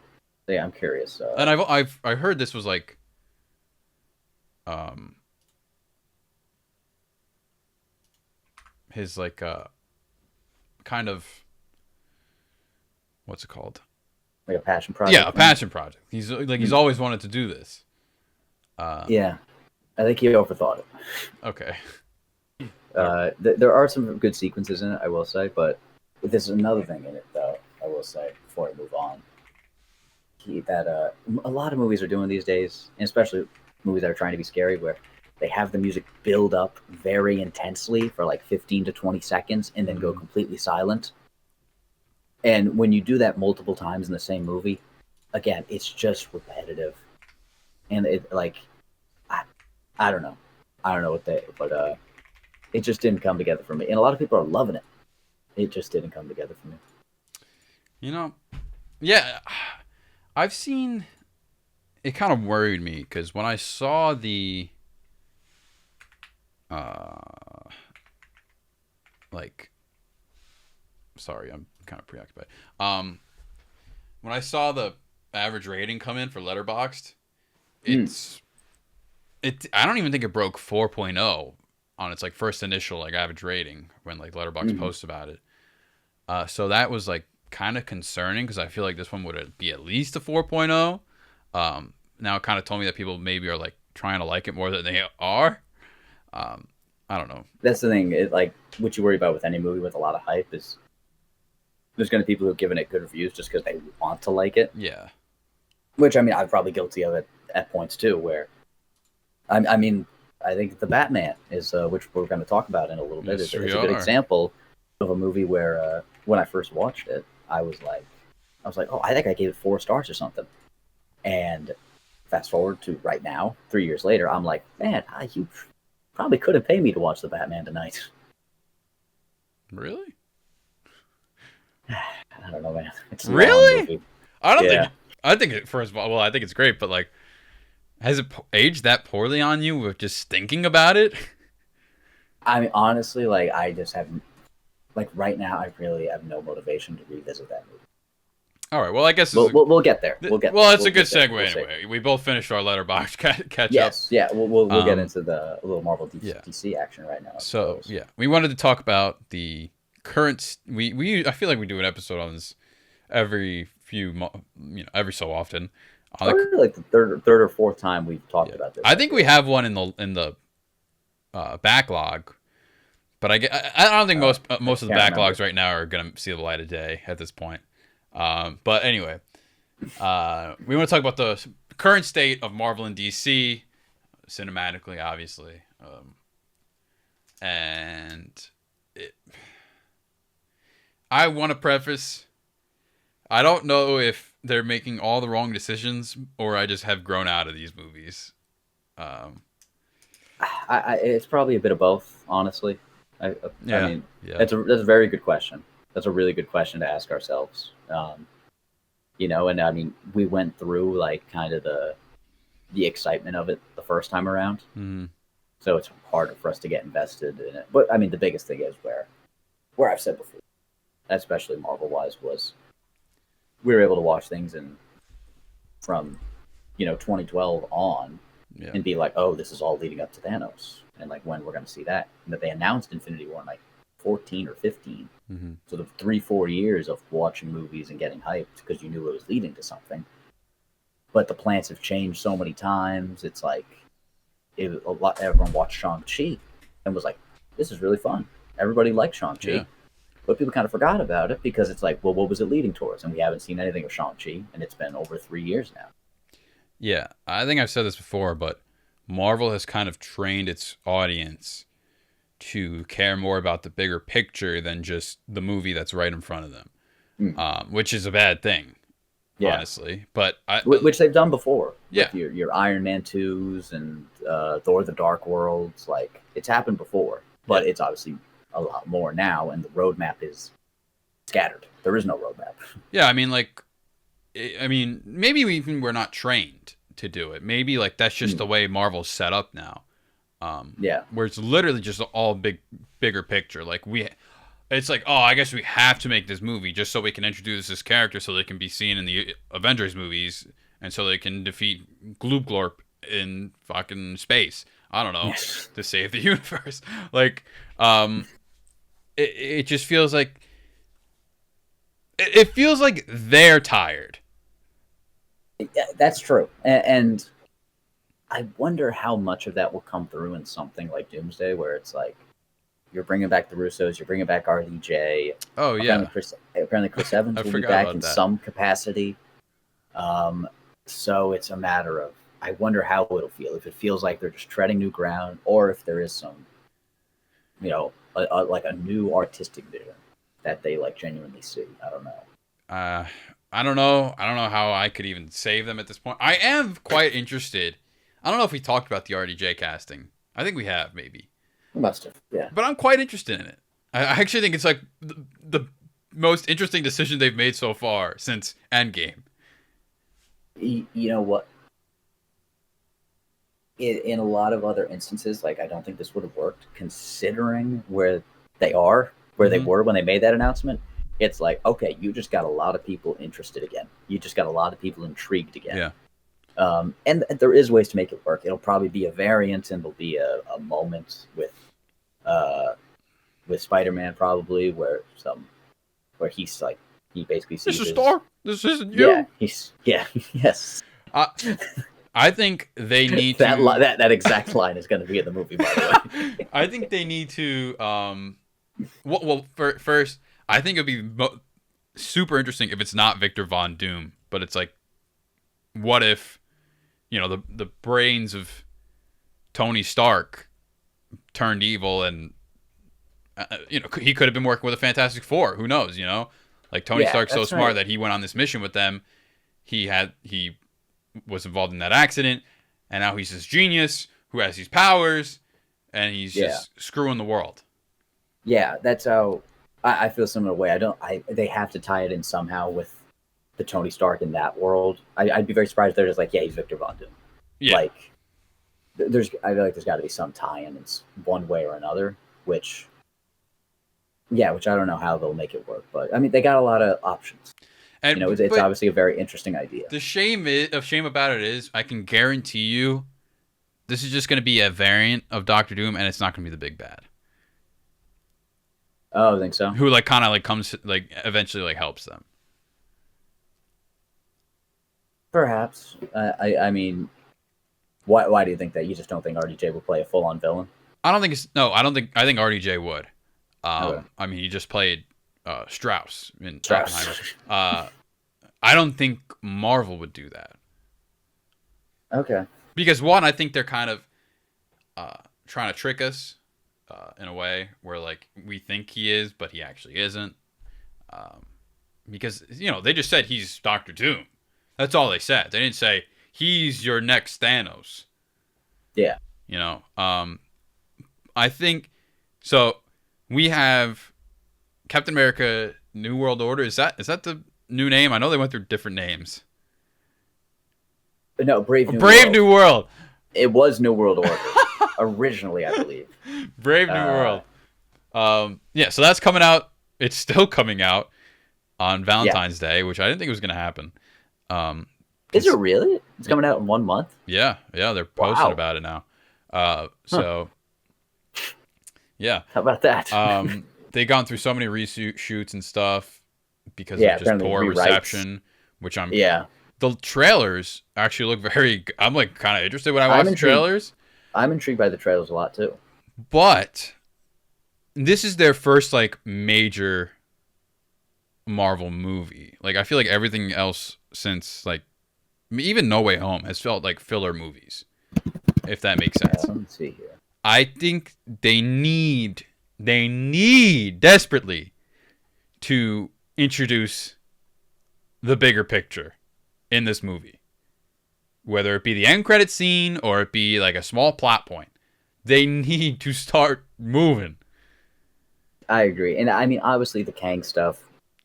yeah, I'm curious. And I heard this was like, his like kind of, what's it called? Like a passion project. Yeah, a passion project. He's like he's always wanted to do this. Yeah, I think he overthought it. Okay. There are some good sequences in it, I will say, but there's another thing in it, though, I will say, before I move on. That a lot of movies are doing these days, and especially movies that are trying to be scary, where they have the music build up very intensely for like 15 to 20 seconds and then go completely silent. And when you do that multiple times in the same movie, again, it's just repetitive. And it, like, I don't know. I don't know what but it just didn't come together for me. And a lot of people are loving it. It just didn't come together for me. You know, yeah, I've seen, it kind of worried me because when I saw the, sorry, I'm kind of preoccupied. When I saw the average rating come in for Letterboxd, I don't even think it broke 4.0 on its like first initial like average rating when like Letterboxd posts about it. So that was like kind of concerning because I feel like this one would be at least a 4.0. Now it kind of told me that people maybe are like trying to like it more than they are. I don't know. That's the thing. Like what you worry about with any movie with a lot of hype is there's going to be people who've given it good reviews just because they want to like it. Yeah. Which, I mean, I'm probably guilty of it at points too, where I mean, I think The Batman is, which we're going to talk about in a little bit, is a good example of a movie where when I first watched it, I was like, oh, I think I gave it 4 stars or something. And fast forward to right now, 3 years later, I'm like, man, you probably couldn't pay me to watch The Batman tonight. Really? I don't know, man. It's really? I don't think. I think it, first of all, I think it's great, but like, has it aged that poorly on you with just thinking about it? I mean, honestly, like, I just haven't. Like right now, I really have no motivation to revisit that movie. All right. Well, I guess we'll get there. We'll get. Well, it's a good segue anyway. We both finished our Letterboxd catch up. Yes. Yeah. We'll get into the little Marvel DC action right now. So yeah, we wanted to talk about the current. I feel like we do an episode on this every so often. Probably like the third or fourth time we've talked about this. I think we have one in the backlog, but I don't think most of the backlogs right now are gonna see the light of day at this point. But anyway, we want to talk about the current state of Marvel and DC, cinematically, obviously, I want to preface, I don't know if they're making all the wrong decisions or I just have grown out of these movies. It's probably a bit of both, honestly. I mean, that's a very good question. That's a really good question to ask ourselves. And I mean, we went through like kind of the excitement of it the first time around. Mm-hmm. So it's harder for us to get invested in it. But I mean, the biggest thing is where I've said before, especially Marvel-wise, was we were able to watch things from 2012 on and be like, oh, this is all leading up to Thanos. And like when we're going to see that. And that they announced Infinity War in like 14 or 15. Mm-hmm. So the 3-4 years of watching movies and getting hyped because you knew it was leading to something. But the plans have changed so many times. It's like everyone watched Shang-Chi and was like, this is really fun. Everybody liked Shang-Chi. Yeah. but people kind of forgot about it because it's like, well, what was it leading towards? And we haven't seen anything of Shang-Chi, and it's been over 3 years now. Yeah, I think I've said this before, but Marvel has kind of trained its audience to care more about the bigger picture than just the movie that's right in front of them, which is a bad thing, honestly. But which they've done before. Yeah, with your Iron Man 2s and Thor: The Dark Worlds. Like, it's happened before, but it's obviously a lot more now, and the roadmap is scattered. There is no roadmap. Yeah, I mean, maybe we're not trained to do it. Maybe like that's just the way Marvel's set up now. Where it's literally just all bigger picture. Like it's like, oh, I guess we have to make this movie just so we can introduce this character so they can be seen in the Avengers movies and so they can defeat Glorp in fucking space. I don't know, to save the universe. Like, it just feels like it feels like they're tired. Yeah, that's true, and I wonder how much of that will come through in something like Doomsday, where it's like you're bringing back the Russos, you're bringing back RDJ. Oh yeah, apparently Chris Evans will be back in some capacity. So it's a matter of, I wonder how it'll feel, if it feels like they're just treading new ground, or if there is some, like a new artistic vision that they like genuinely see. I don't know. I don't know how I could even save them at this point. I am quite interested. I don't know if we talked about the RDJ casting. I think we have, maybe. We must have, yeah. But I'm quite interested in it. I actually think it's like the most interesting decision they've made so far since Endgame. You know what? In a lot of other instances, like, I don't think this would have worked, considering where they are, where they were when they made that announcement. It's like, okay, you just got a lot of people interested again. You just got a lot of people intrigued again. Yeah. And there is ways to make it work. It'll probably be a variant, and there'll be a moment with Spider-Man probably where he's like, he basically sees this is Thor. This isn't you. Yes. I think they need that to... that exact line is going to be in the movie, by the way. I think they need to. First, I think it'd be super interesting if it's not Victor Von Doom, but it's like, what if, the brains of Tony Stark turned evil, and he could have been working with the Fantastic Four. Who knows? Like, Tony Stark's so smart that he went on this mission with them. He was involved in that accident, and now he's this genius who has these powers, and he's just screwing the world. Yeah, that's how I feel. Similar way. They have to tie it in somehow with the Tony Stark in that world. I'd be very surprised if they're just like, he's Victor Von Doom. Yeah. Like, I feel like there's got to be some tie-in in one way or another, which I don't know how they'll make it work, but I mean, they got a lot of options. And it's obviously a very interesting idea. The shame about it is, I can guarantee you, this is just going to be a variant of Doctor Doom, and it's not going to be the big bad. Oh, I think so. Who kind of comes eventually helps them. Perhaps. I mean, why do you think that? You just don't think RDJ will play a full-on villain? I think RDJ would. Okay. I mean, he just played Strauss in Oppenheimer. I don't think Marvel would do that. Okay. Because one, I think they're kind of trying to trick us in a way where we think he is, but he actually isn't. Because they just said he's Doctor Doom. That's all they said. They didn't say he's your next Thanos. Yeah. I think so. We have Captain America: New World Order. Is that the new name? I know they went through different names. No, Brave New World. It was New World Order originally, I believe. Brave New World. So that's coming out. It's still coming out on Valentine's Day, which I didn't think was going to happen. Is it really? It's coming out in 1 month? Yeah, they're posting about it now. So, yeah. How about that? They've gone through so many reshoots and stuff because of just poor reception, which the trailers actually look I'm kind of interested when I watch the trailers. I'm intrigued by the trailers a lot too. But this is their first major Marvel movie. Like, I feel like everything else since, like, even No Way Home has felt like filler movies, if that makes sense. Let me see here. I think they need desperately to introduce the bigger picture in this movie. Whether it be the end credit scene or it be like a small plot point. They need to start moving. I agree. And I mean, obviously the Kang stuff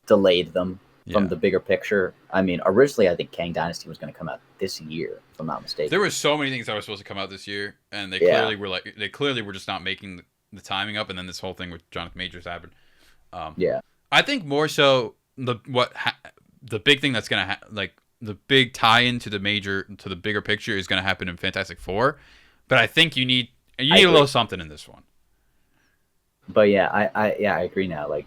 delayed them from the bigger picture. I mean, originally I think Kang Dynasty was going to come out this year, if I'm not mistaken. There were so many things that were supposed to come out this year, and they clearly were just not making the timing up, and then this whole thing with Jonathan Majors happened. I think more so the big thing that's going to like the big tie-in to the bigger picture is going to happen in Fantastic Four, but I think you need a little something in this one. But yeah, I agree now. Like,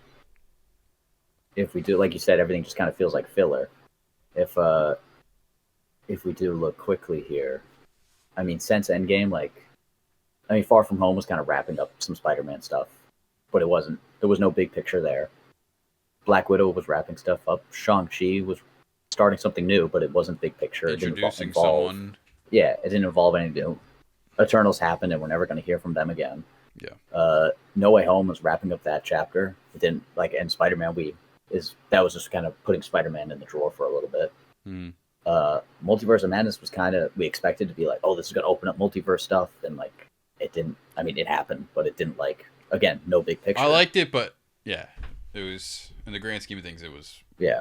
if we do, like you said, everything just kind of feels like filler. If we do look quickly here, I mean, since Endgame, Far From Home was kind of wrapping up some Spider-Man stuff, but it wasn't. There was no big picture there. Black Widow was wrapping stuff up. Shang-Chi was starting something new, but it wasn't big picture. Introducing someone. Yeah, it didn't involve anything new. Eternals happened, and we're never going to hear from them again. Yeah. No Way Home was wrapping up that chapter. It didn't and Spider-Man that was just kind of putting Spider-Man in the drawer for a little bit. Multiverse of Madness was kind of, we expected to be like, oh, this is going to open up multiverse stuff, and like it didn't. I mean, it happened, but it didn't. Like, again, no big picture. I liked it, but yeah, it was, in the grand scheme of things, it was. Yeah.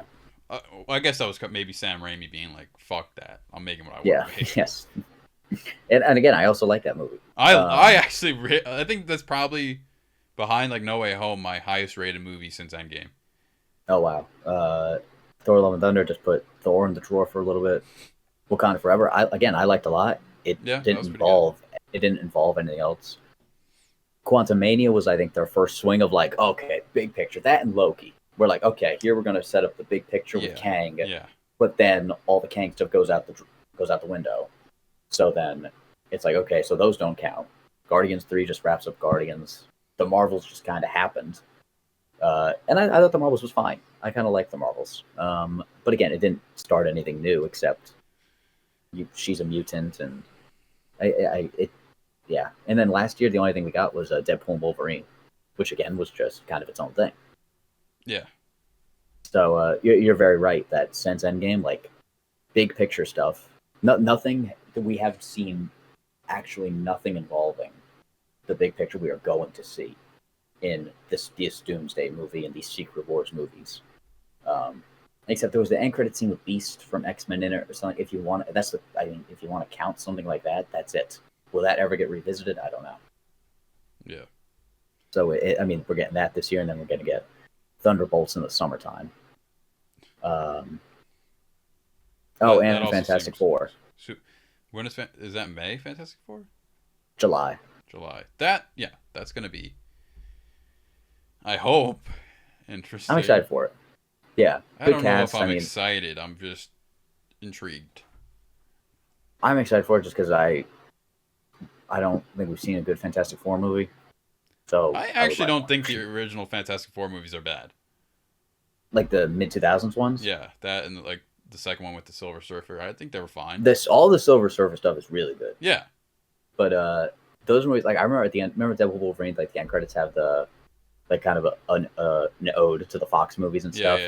I guess that was maybe Sam Raimi being like, "Fuck that, I'm making what I want." Yeah. Yes. And again, I also like that movie. I actually I think that's probably behind like No Way Home, my highest rated movie since Endgame. Oh wow. Thor: Love and Thunder just put Thor in the drawer for a little bit. Wakanda Forever. I liked a lot. It didn't involve anything else. Quantumania was, I think, their first swing of like, okay, big picture. That and Loki. We're like, okay, here we're gonna set up the big picture with Kang. Yeah. But then all the Kang stuff goes out the window. So then it's like, okay, so those don't count. Guardians 3 just wraps up Guardians. The Marvels just kind of happened. And I thought the Marvels was fine. I kind of liked the Marvels. But again, it didn't start anything new except she's a mutant, and yeah. And then last year, the only thing we got was Deadpool and Wolverine, which again was just kind of its own thing. Yeah. So you're very right that since Endgame, like big picture stuff, nothing that we have seen, actually nothing involving the big picture we are going to see in this Doomsday movie and these Secret Wars movies. Except there was the end credit scene with Beast from X-Men in it or something. If you want, if you want to count something like that, that's it. Will that ever get revisited? I don't know. Yeah. So we're getting that this year, and then we're going to get Thunderbolts in the summertime. And Fantastic Four. When is that May? Fantastic Four? July. That's going to be, I hope, interesting. I'm excited for it. Yeah. I don't know if I'm excited. I'm just intrigued. I'm excited for it just because I don't think we've seen a good Fantastic Four movie. So I actually don't think the original Fantastic Four movies are bad. Like the mid-2000s ones? Yeah, that and like the second one with the Silver Surfer. I think they were fine. All the Silver Surfer stuff is really good. Yeah. But those movies, like I remember at the end, Deadpool Wolverine, like the end credits have the like kind of an ode to the Fox movies and stuff,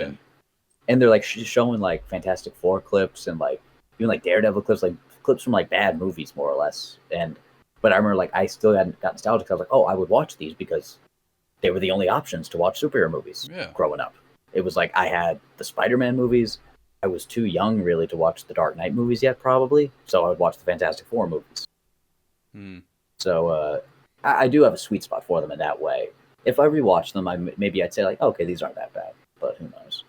and they're like showing like Fantastic Four clips and like even like Daredevil clips, like clips from like bad movies more or less. But I remember like I still hadn't got nostalgic. I was like, oh, I would watch these because they were the only options to watch superhero movies growing up. It was like I had the Spider-Man movies. I was too young really to watch the Dark Knight movies yet, probably. So I would watch the Fantastic Four movies. So I do have a sweet spot for them in that way. If I rewatch them, maybe I'd say like, okay, these aren't that bad, but who knows?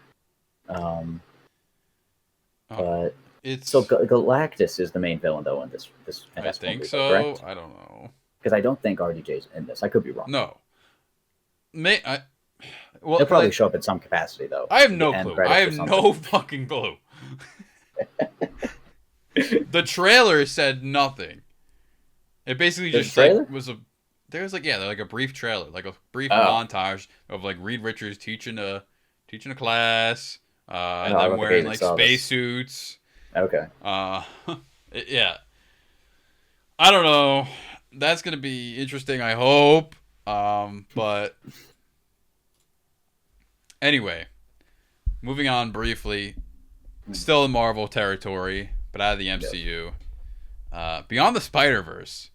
But Galactus is the main villain though in this Fantastic I think movie, so. correct? I don't know Because I don't think RDJ's in this. I could be wrong. No. He'll probably show up in some capacity though. I have no clue. I have no fucking clue. The trailer said nothing. It basically just like was a. There was like a brief trailer, like a brief montage of like Reed Richards teaching teaching a class, I them don't think I wearing even like saw this. spacesuits. Okay. Yeah. I don't know. That's gonna be interesting, I hope. But anyway, moving on briefly. Still in Marvel territory, but out of the MCU. Beyond the Spider-Verse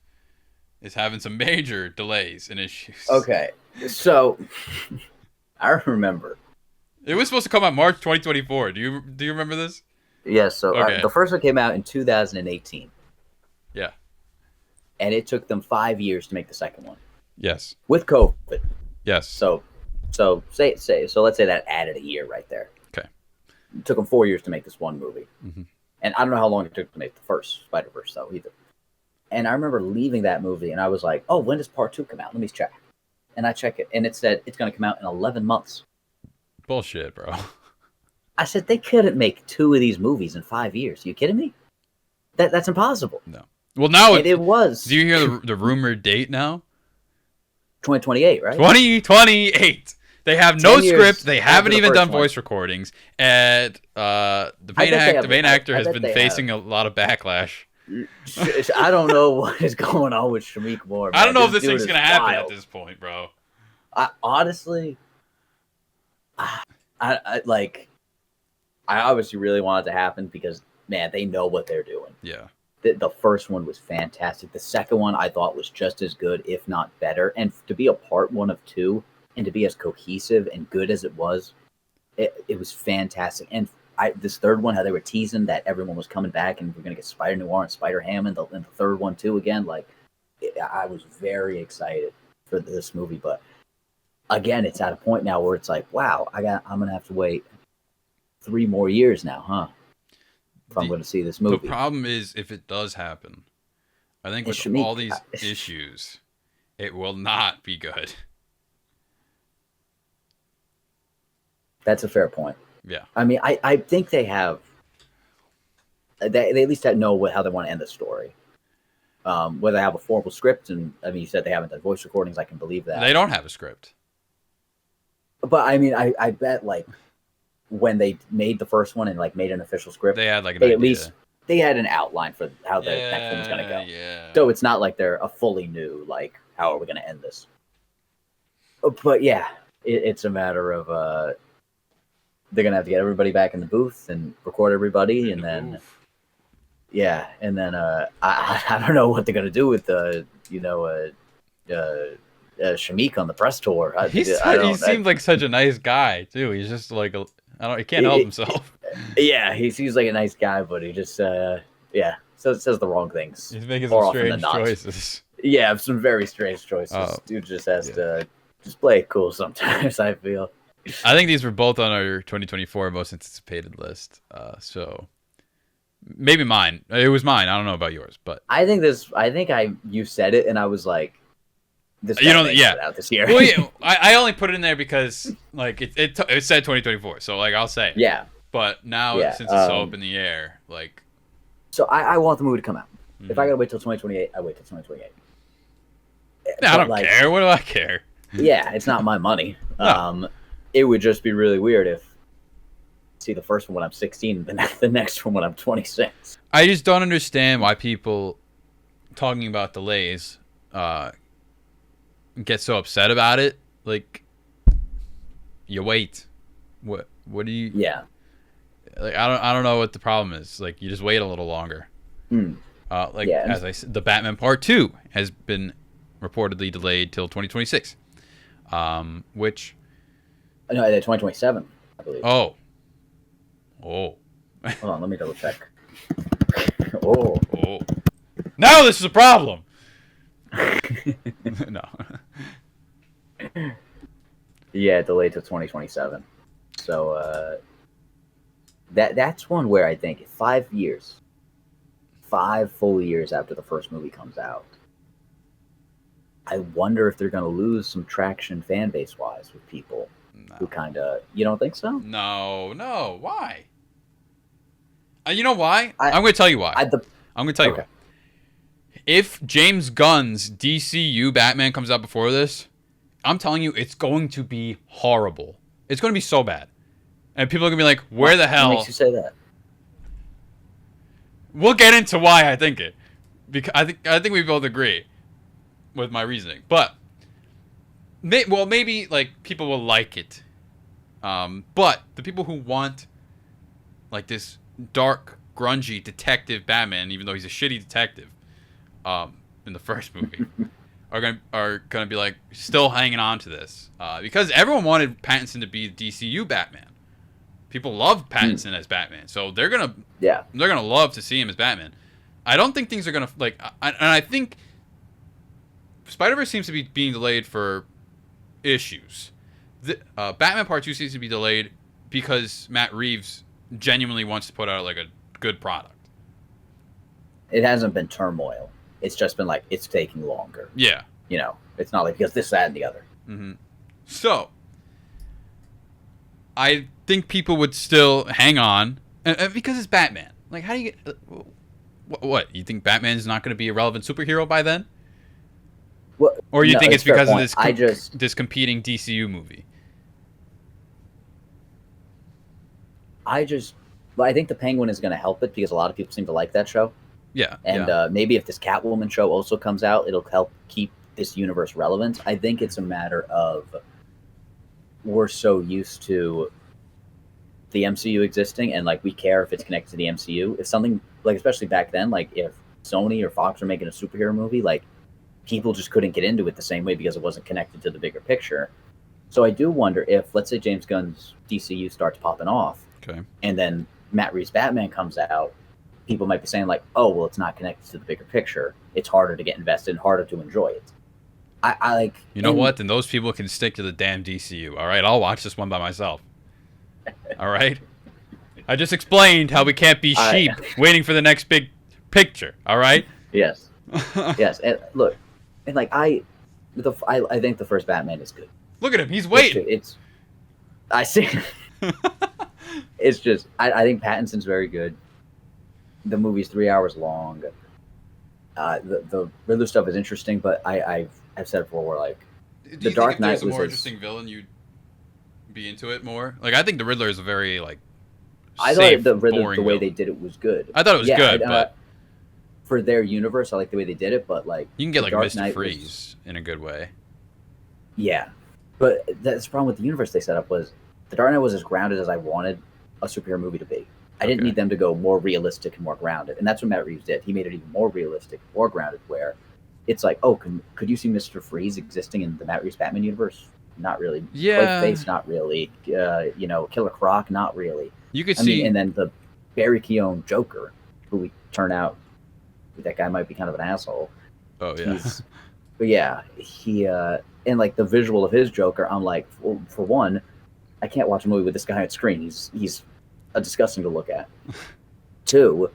is having some major delays and issues. Okay. So I remember. It was supposed to come out March 2024. Do you remember this? Yes. So Okay. the first one came out in 2018. Yeah. And it took them 5 years to make the second one. Yes. With COVID. Yes. So let's say that added a year right there. Okay. It took them 4 years to make this one movie. Mm-hmm. And I don't know how long it took to make the first Spider-Verse though either. And I remember leaving that movie and I was like, oh, when does part 2 come out? Let me check. And I check it and it said it's going to come out in 11 months. Bullshit, bro. I said they couldn't make 2 of these movies in 5 years. Are you kidding me? That's impossible. No. Well, now it was. Do you hear the rumored date now? 2028, right? 2028. They have no script. They haven't even done voice one. recordings, and the main actor has been facing a lot of backlash. I don't know what is going on with Shameik Moore. Man. I don't know if this thing's is gonna happen wild. at this point, bro. Honestly, I obviously really want it to happen because man, they know what they're doing. Yeah. The first one was fantastic. The second one I thought was just as good, if not better. And to be a part 1 of 2 and to be as cohesive and good as it was was fantastic. And this third one, how they were teasing that everyone was coming back and we're going to get Spider Noir and Spider Hammond and the third one too again. I was very excited for this movie. But again, it's at a point now where it's like, wow, I'm going to have to wait 3 more years now, huh? If I'm going to see this movie. The problem is, if it does happen, I think with all these issues, it will not be good. That's a fair point. Yeah. I mean, I think they have. They at least know how they want to end the story. Whether they have a formal script, and I mean, you said they haven't done voice recordings. I can believe that. They don't have a script. But I mean, I bet when they made the first one and made an official script, they had at least they had an outline for how the next one was going to go. Yeah. So it's not like they're a fully new how are we going to end this? But yeah, it's a matter of they're going to have to get everybody back in the booth and record everybody, and then I don't know what they're going to do with Shameik on the press tour. He seemed like such a nice guy too. He's just he can't help himself. Yeah, he seems like a nice guy, but he just says the wrong things. He's making some strange choices. Yeah, some very strange choices. Dude just has to just play it cool sometimes, I feel. I think these were both on our 2024 most anticipated list. So maybe mine. It was mine. I don't know about yours, but you said it, and I was like, this out this year. Well, yeah, I only put it in there because it said 2024, so I'll say it. Yeah. But now since it's so up in the air, so I want the movie to come out. Mm-hmm. If I gotta wait till 2028, I wait till 2028. I don't care. What do I care? Yeah, it's not my money. No. It would just be really weird if see the first one when I'm 16, the next one when I'm 26. I just don't understand why people talking about delays get so upset about it. You wait. What do you? Yeah. I don't know what the problem is. You just wait a little longer. As I said, the Batman Part 2 has been reportedly delayed till 2026. Which. No, 2027, I believe. Oh. Hold on, let me double check. Oh. Now this is a problem. No. Yeah, delayed to 2027. So that's one where I think 5 years, 5 full years after the first movie comes out, I wonder if they're going to lose some traction fan base wise with people who kind of. You don't think so? No. Why? You know why? I'm going to tell you why. I'm going to tell you why. If James Gunn's DCU Batman comes out before this, I'm telling you, it's going to be horrible. It's going to be so bad. And people are going to be like, where the hell? What makes you say that? We'll get into why I think it. Because I think we both agree with my reasoning. But, maybe, like, people will like it. But the people who want, like, this dark, grungy detective Batman, even though he's a shitty detective, in the first movie, are gonna be like still hanging on to this, because everyone wanted Pattinson to be DCU Batman. People love Pattinson as Batman, so they're gonna love to see him as Batman. I don't think things are gonna like, and I think Spider-Verse seems to be being delayed for issues. Batman Part 2 seems to be delayed because Matt Reeves genuinely wants to put out like a good product. It hasn't been turmoil. It's just been like, it's taking longer. Yeah. You know, it's not like because this, that, and the other. Mm-hmm. So, I think people would still hang on, and because it's Batman. Like, how do you get... What? You think Batman is not going to be a relevant superhero by then? Well, or you think it's because point. of this competing DCU movie? I think the Penguin is going to help it because a lot of people seem to like that show. Yeah. And maybe if this Catwoman show also comes out, it'll help keep this universe relevant. I think it's a matter of we're so used to the MCU existing and like we care if it's connected to the MCU. If something like, especially back then, like if Sony or Fox were making a superhero movie, like people just couldn't get into it the same way because it wasn't connected to the bigger picture. So I do wonder if, let's say James Gunn's DCU starts popping off, okay, and then Matt Reeves' Batman comes out, people might be saying like, oh, well, it's not connected to the bigger picture. It's harder to get invested and harder to enjoy it. I like... You know what? Then those people can stick to the damn DCU, all right? I'll watch this one by myself. All right? I just explained how we can't be sheep waiting for the next big picture, all right? Yes. Yes. And look, and like I think the first Batman is good. Look at him. He's waiting. I see. It's just, I think Pattinson's very good. The movie's 3 hours long. The Riddler stuff is interesting, but I've said it before, where like the Dark Knight was a more interesting villain, you'd be into it more. Like I think the Riddler is a very like I safe, thought the Riddler, the way villain. they did it was good. I thought it was good, but for their universe, I like the way they did it. But like you can get like Mr. Freeze in a good way. Yeah, but that's the problem with the universe they set up. Was the Dark Knight was as grounded as I wanted a superhero movie to be. I didn't need them to go more realistic and more grounded, and that's what Matt Reeves did. He made it even more realistic, more grounded, where it's like, oh, could you see Mr. Freeze existing in the Matt Reeves Batman universe? Not really. Yeah. Clayface, not really. Killer Croc, not really. You could see, and then the Barry Keoghan Joker, who we turn out, that guy might be kind of an asshole. Oh yeah. But yeah, he and like the visual of his Joker, I'm like, well, for one, I can't watch a movie with this guy on screen. He's disgusting to look at. Two,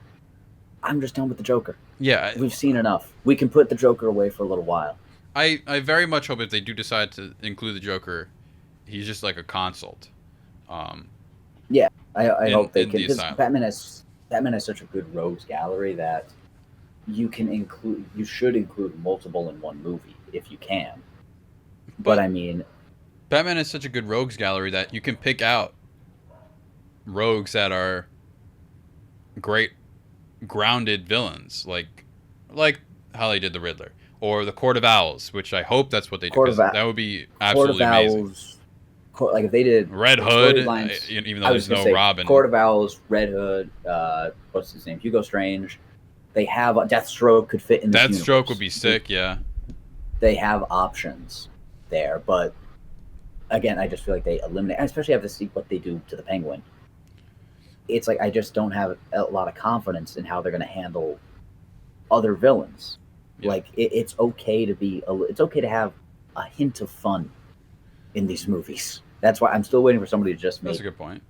I'm just done with the Joker. Yeah, we've seen enough. We can put the Joker away for a little while. I very much hope if they do decide to include the Joker, he's just like a consult. Yeah, I hope they can, because Batman has such a good rogues gallery that you should include multiple in one movie if you can. But I mean, Batman has such a good rogues gallery that you can pick out rogues that are great grounded villains, like how they did the Riddler, or the Court of Owls, which I hope that's what they do. That would be absolutely amazing. Like if they did Red Hood, even though there's no Robin. Court of Owls, Red Hood, what's his name? Hugo Strange. They have Deathstroke could fit in. Deathstroke would be sick, yeah. They have options there, but again, I just feel like they eliminate. I especially have to see what they do to the Penguin. It's like I just don't have a lot of confidence in how they're going to handle other villains. Yeah. Like it's okay to have a hint of fun in these movies. That's why I'm still waiting for somebody to just make That's a good point.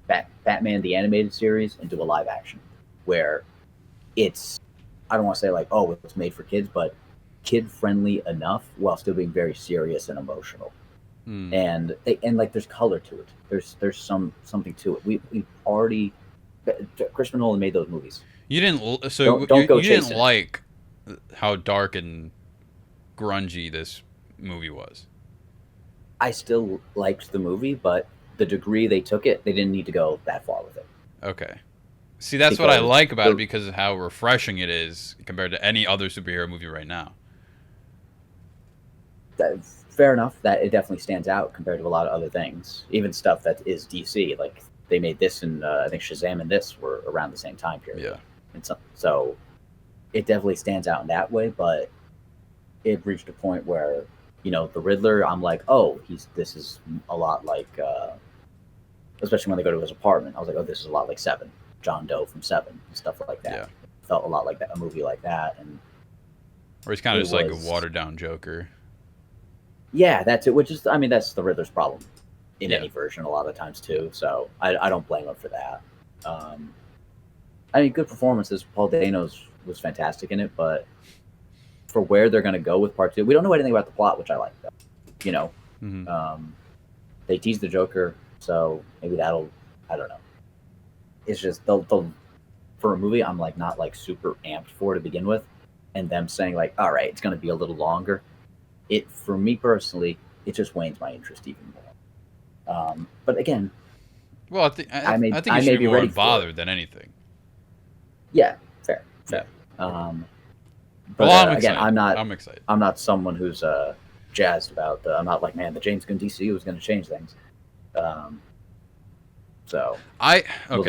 Batman the animated series and do a live action where it's, I don't want to say like, oh, it's made for kids, but kid friendly enough while still being very serious and emotional. And like there's color to it. There's something to it. We already, Christopher Nolan made those movies. You didn't, so you didn't like how dark and grungy this movie was. I still liked the movie, but the degree they took it, they didn't need to go that far with it. Okay. See, that's what I like about it because of how refreshing it is compared to any other superhero movie right now. Fair enough. That it definitely stands out compared to a lot of other things. Even stuff that is DC, like they made this, and I think Shazam and this were around the same time period. Yeah. And so it definitely stands out in that way. But it reached a point where, you know, the Riddler, I'm like, oh, this is a lot like, especially when they go to his apartment. I was like, oh, this is a lot like Seven, John Doe from Seven, and stuff like that. Yeah. It felt a lot like that, a movie like that, and or he's kind of just like a watered down Joker. Yeah, that's it. Which is, I mean, that's the Riddler's problem in any version a lot of times too. So I don't blame him for that. I mean, good performances. Paul Dano's was fantastic in it, but for where they're going to go with part 2, we don't know anything about the plot, which I like. Though, you know, they tease the Joker, so maybe that'll. I don't know. It's just they'll for a movie, I'm like not like super amped for to begin with, and them saying like, all right, it's going to be a little longer. It for me personally, it just wanes my interest even more. But again, well, I think you should be more bothered than anything. Yeah, fair. Yeah. But I'm again, excited. I'm excited. I'm not someone who's jazzed about. I'm not like, man, the James Gunn DCU is going to change things. So I got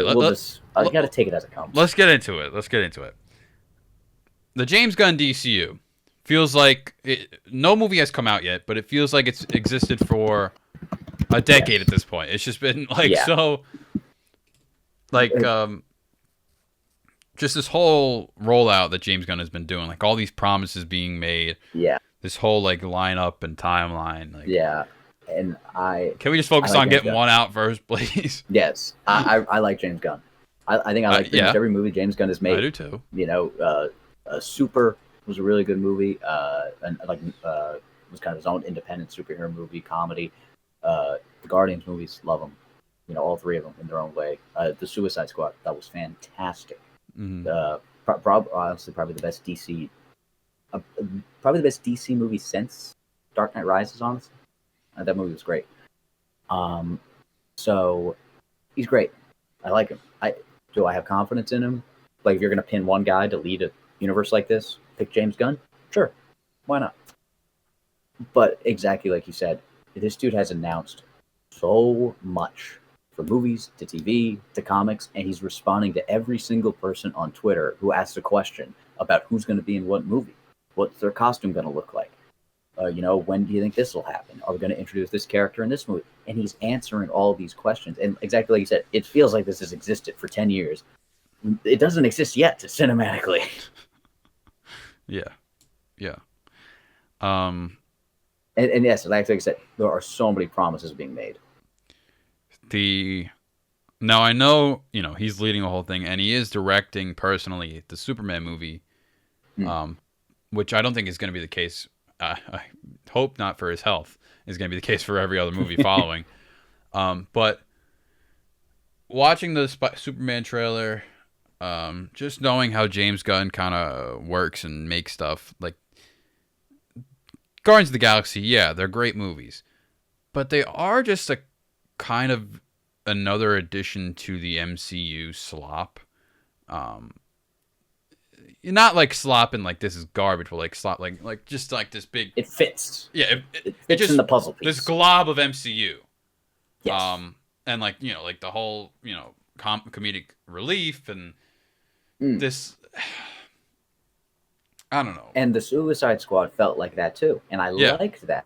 to take it as it comes. Let's get into it. The James Gunn DCU feels like no movie has come out yet, but it feels like it's existed for a decade at this point. It's just been like so, like just this whole rollout that James Gunn has been doing, like all these promises being made. Yeah. This whole like lineup and timeline. Like, yeah. And can we just focus on getting one out first, please? Yes, I like James Gunn. I think I like pretty much every movie James Gunn has made. I do too. You know, Super was a really good movie, and like was kind of his own independent superhero movie comedy. The Guardians movies, love them. You know, all three of them in their own way. The Suicide Squad, that was fantastic. Honestly, probably the best DC, movie since Dark Knight Rises. Honestly, that movie was great. So he's great. I like him. Do I have confidence in him? Like, if you're going to pin one guy to lead a universe like this, pick James Gunn? Sure. Why not? But exactly like you said, this dude has announced so much, from movies to TV to comics, and he's responding to every single person on Twitter who asks a question about who's going to be in what movie. What's their costume going to look like? You know, when do you think this will happen? Are we going to introduce this character in this movie? And he's answering all these questions. And exactly like you said, it feels like this has existed for 10 years. It doesn't exist yet cinematically. Yeah. And yes, like I said, there are so many promises being made. Now I know, you know, he's leading the whole thing, and he is directing personally the Superman movie, which I don't think is going to be the case. I hope not for his health. Is going to be the case for every other movie following. But watching the Superman trailer, just knowing how James Gunn kind of works and makes stuff, like Guardians of the Galaxy, yeah, they're great movies, but they are just a kind of another addition to the MCU slop. Not like slop and like this is garbage, but like slop, like just like this big. It fits. Yeah, it fits just in the puzzle piece. This glob of MCU. Yes. And like, you know, like the whole, you know, comedic relief and this. I don't know. And the Suicide Squad felt like that too, and I liked that.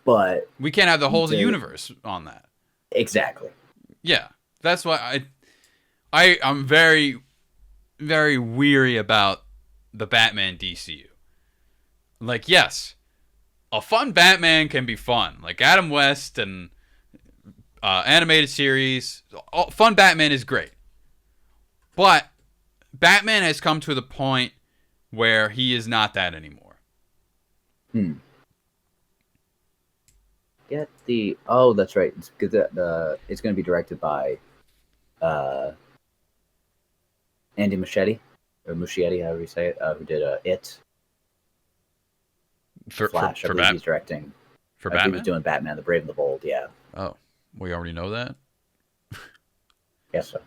But we can't have the whole universe on that. Exactly. Yeah, that's why I'm very, very weary about the Batman DCU. Like, yes, a fun Batman can be fun. Like Adam West and animated series, fun Batman is great. But Batman has come to the point where he is not that anymore. That's right. It's good that it's going to be directed by Andy Muschietti, however you say it, who did It. For Flash, for I believe he's directing. For I believe Batman? he's doing Batman, the Brave and the Bold, yeah. Oh. We already know that. Yes, so.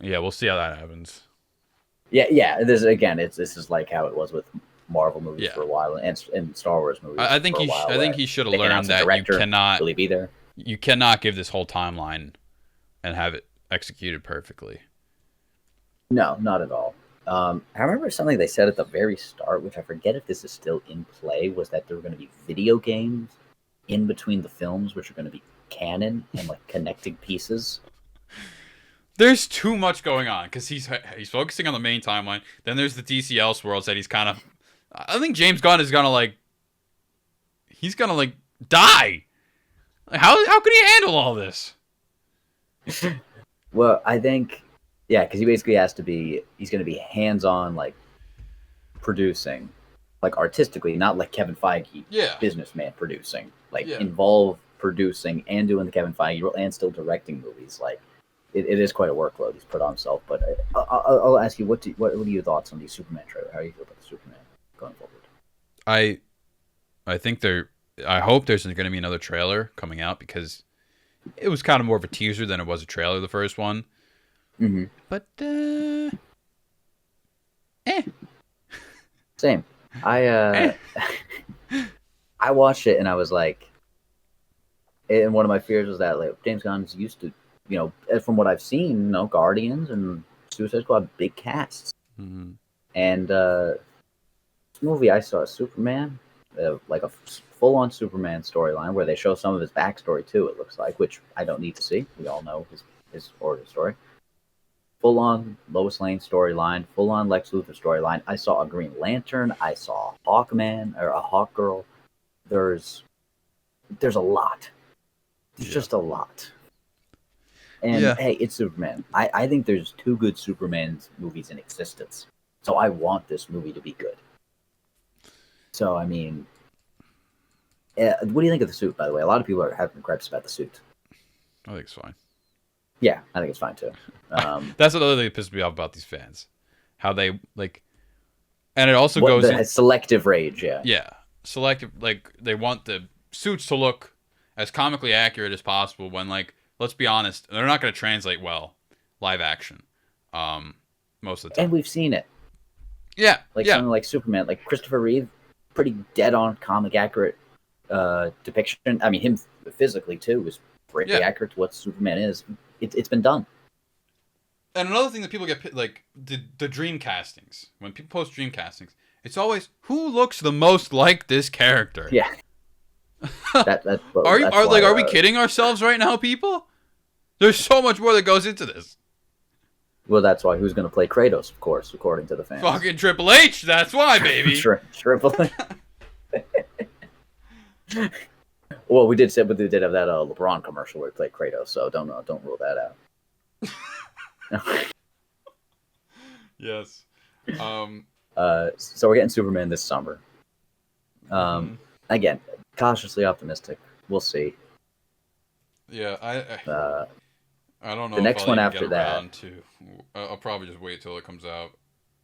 Yeah, we'll see how that happens. Yeah. This is like how it was with Marvel movies for a while and Star Wars movies. I think he should have learned that director, you cannot really be there. You cannot give this whole timeline and have it executed perfectly. No, not at all. I remember something they said at the very start, which I forget if this is still in play, was that there were going to be video games in between the films, which are going to be canon and like connecting pieces. There's too much going on because he's focusing on the main timeline. Then there's the DCL worlds that he's kind of. I think James Gunn is gonna he's gonna die. How could he handle all this? Well, I think, yeah, because he basically he's going to be hands-on, like, producing, like, artistically, not like Kevin Feige, businessman producing, involve producing and doing the Kevin Feige role and still directing movies. Like, it is quite a workload he's put on himself. But I'll ask you, what are your thoughts on the Superman trailer? How do you feel about the Superman going forward? I think I hope there's going to be another trailer coming out because it was kind of more of a teaser than it was a trailer, the first one. Mm-hmm. But, Same. I watched it and I was like, and one of my fears was that like James Gunn's used to, from what I've seen, Guardians and Suicide Squad, big casts. Mm-hmm. And this movie I saw, Superman, like a full-on Superman storyline where they show some of his backstory too, it looks like, which I don't need to see. We all know his origin story. Full-on Lois Lane storyline, full-on Lex Luthor storyline. I saw a Green Lantern. I saw Hawkman, or a Hawk Girl. There's a lot. There's just a lot. And hey, it's Superman. I think there's 2 good Superman movies in existence. So I want this movie to be good. So, I mean, what do you think of the suit, by the way? A lot of people are having gripes about the suit. I think it's fine. Yeah, I think it's fine, too. That's another thing that pisses me off about these fans. How they, and it also goes... selective rage, yeah. Yeah, selective, they want the suits to look as comically accurate as possible when, let's be honest, they're not going to translate well live action most of the time. And we've seen it. Yeah, something like Superman, like Christopher Reeve, pretty dead-on, comic accurate depiction. I mean, him physically, too, is pretty accurate to what Superman is. It's been done. And another thing that people get, the dream castings. When people post dream castings, it's always, who looks the most like this character? Yeah. Are we kidding ourselves right now, people? There's so much more that goes into this. Well, that's why who's going to play Kratos, of course, according to the fans. Fucking Triple H, that's why, baby. Triple H. Well, we did have that LeBron commercial where he played Kratos, so don't rule that out. Yes. So we're getting Superman this summer. Again, cautiously optimistic. We'll see. Yeah, I don't know. The next one after that, I'll probably just wait till it comes out.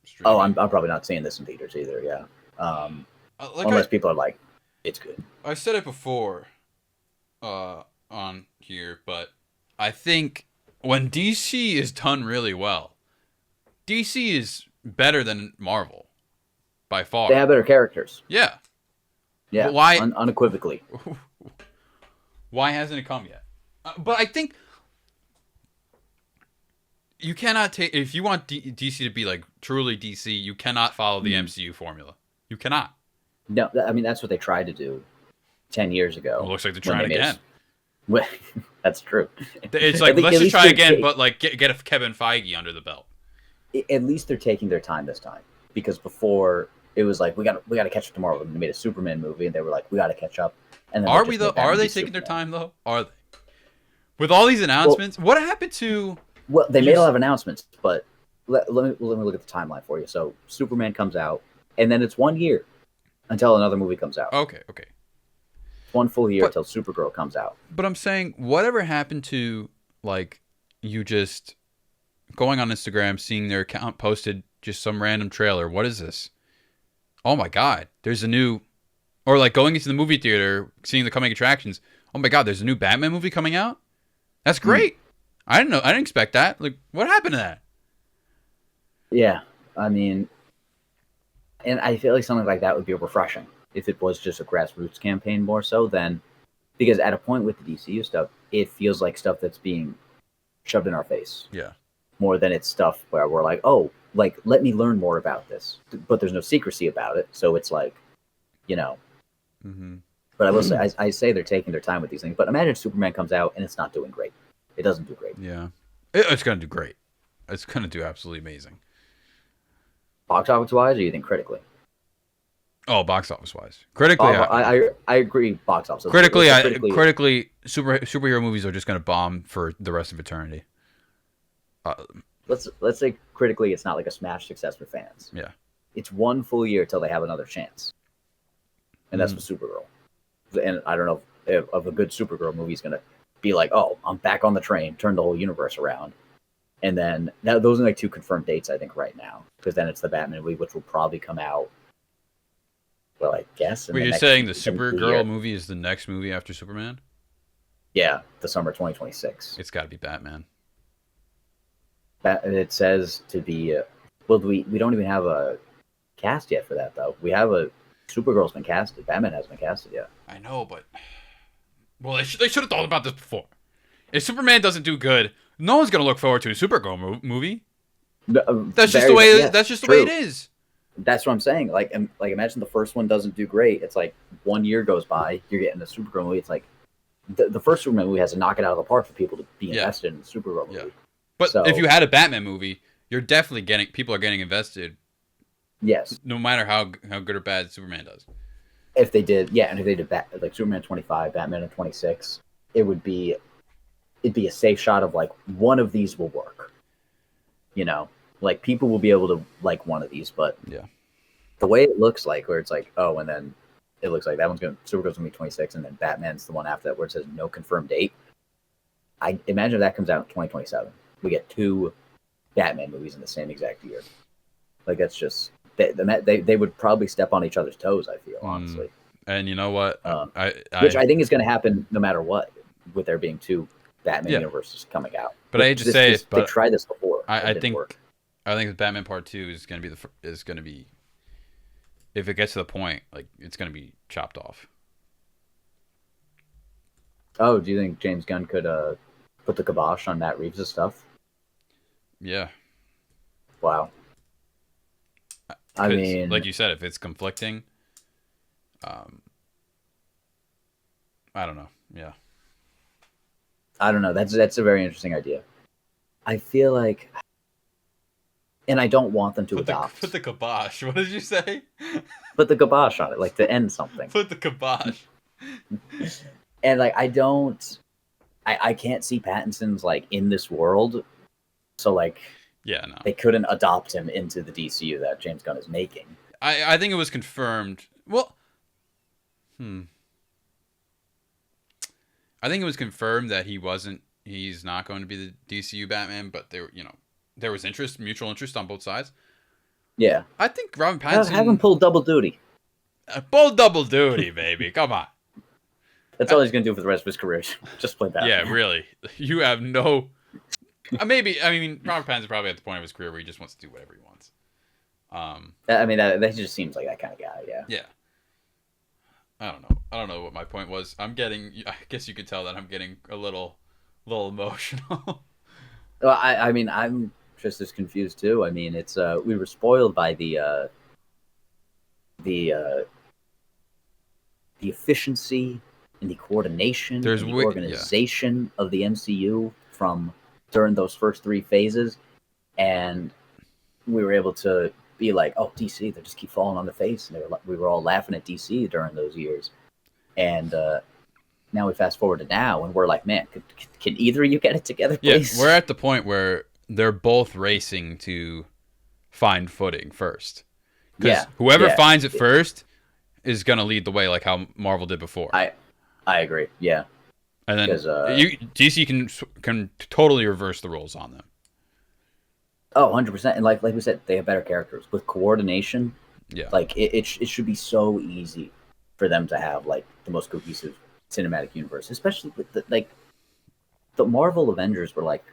Streaming. Oh, I'm probably not seeing this in theaters either. Yeah, unless people are like, it's good. I said it before, on here, but I think when DC is done really well, DC is better than Marvel by far. They have better characters. Yeah. Yeah. Why unequivocally? Why hasn't it come yet? But I think you cannot take, if you want DC to be truly DC, you cannot follow the MCU formula. You cannot. No, I mean that's what they tried to do 10 years ago. Well, it looks like they're trying again. Well, that's true. It's let's just try again, but get a Kevin Feige under the belt. At least they're taking their time this time, because before it was we got to catch up tomorrow. They made a Superman movie, and they were like, we got to catch up. And then are we though? Are they taking their time though? Are they? With all these announcements, what happened to? Well, they made a lot of announcements, but let me look at the timeline for you. So Superman comes out, and then it's 1 year until another movie comes out. Okay. 1 full year until Supergirl comes out. But I'm saying, whatever happened to you just going on Instagram, seeing their account posted just some random trailer? What is this? Oh my God, there's a new, or going into the movie theater, seeing the coming attractions. Oh my God, there's a new Batman movie coming out. That's great. I didn't know. I didn't expect that. Like, what happened to that? Yeah, I mean, and I feel like something like that would be refreshing if it was just a grassroots campaign more so than, because at a point with the DCU stuff, it feels like stuff that's being shoved in our face. Yeah. More than it's stuff where we're like, oh, like, let me learn more about this. But there's no secrecy about it. So it's like, you know. Mm-hmm. But I will say, I say they're taking their time with these things. But imagine Superman comes out and it's not doing great. It doesn't do great. Yeah. It's going to do great. It's going to do absolutely amazing. Box office wise, or you think critically? Oh, box office wise. Critically, I agree. Box office. Critically, superhero movies are just going to bomb for the rest of eternity. Let's say critically, it's not like a smash success for fans. Yeah, it's one full year till they have another chance, and that's with Supergirl. And I don't know if a good Supergirl movie is going to be like, oh, I'm back on the train, turn the whole universe around. And then those are like 2 confirmed dates, I think, right now. Because then it's the Batman movie, which will probably come out, well, I guess. Were you saying the Supergirl movie is the next movie after Superman? Yeah, the summer 2026. It's got to be Batman. It says to be... well, we don't even have a cast yet for that, though. We have a... Supergirl's been casted. Batman hasn't been casted yet. I know, but... Well, they should have thought about this before. If Superman doesn't do good... No one's gonna look forward to a Supergirl movie. That's just the way. Yeah, that's just the way it is. That's what I'm saying. Like, imagine the first one doesn't do great. It's like 1 year goes by, you're getting a Supergirl movie. It's like the first Superman movie has to knock it out of the park for people to be invested in the Supergirl movie. Yeah. But if you had a Batman movie, you're definitely people are getting invested. Yes. No matter how good or bad Superman does. If they did, and if they did like Superman 25, Batman in 26, it'd be a safe shot of like one of these will work. You know, like people will be able to like one of these, but the way it looks like, where it's like, oh, and then it looks like Supergirl's gonna be 26, and then Batman's the one after that where it says no confirmed date. I imagine if that comes out in 2027. We get 2 Batman movies in the same exact year. Like that's just they would probably step on each other's toes. I feel honestly. And you know what? Which I think is going to happen no matter what, with there being 2 Batman universes coming out. But I hate to say it, but they tried this before. I think Batman Part 2 is going to be if it gets to the point, like it's going to be chopped off. Oh, do you think James Gunn could put the kibosh on Matt Reeves' stuff? Yeah. Wow. I mean, like you said, if it's conflicting, I don't know. Yeah. I don't know. That's a very interesting idea. I feel like, and I don't want them to adopt. Put the kibosh. What did you say? Put the kibosh on it, like to end something. Put the kibosh. And like, I can't see Pattinson's like in this world, so like, yeah, no, they couldn't adopt him into the DCU that James Gunn is making. I think it was confirmed. Well, I think it was confirmed that he's not going to be the DCU Batman, but there was mutual interest on both sides. Yeah. I think Robert Pattinson... Have him pull double duty. Pull double duty, baby. Come on. That's all he's going to do for the rest of his career. Just play Batman. Yeah, really. You have no... Robert Pattinson probably at the point of his career where he just wants to do whatever he wants. That just seems like that kind of guy, yeah. Yeah. I don't know what my point was. I guess you could tell that I'm getting a little emotional. Well, I'm just as confused too. I mean, it's we were spoiled by the efficiency and the coordination, and the organization of the MCU from during those first 3 phases, and we were able to be like, oh, DC, they just keep falling on the face, and we were all laughing at DC during those years, and now we fast forward to now, and we're like, man, can either of you get it together, please? Yeah, we're at the point where they're both racing to find footing first. Because whoever finds it first is going to lead the way, like how Marvel did before. I agree, yeah. And then DC can totally reverse the roles on them. Oh, 100%. And like we said, they have better characters. With coordination, like it should be so easy for them to have like the most cohesive cinematic universe, especially with the Marvel Avengers were like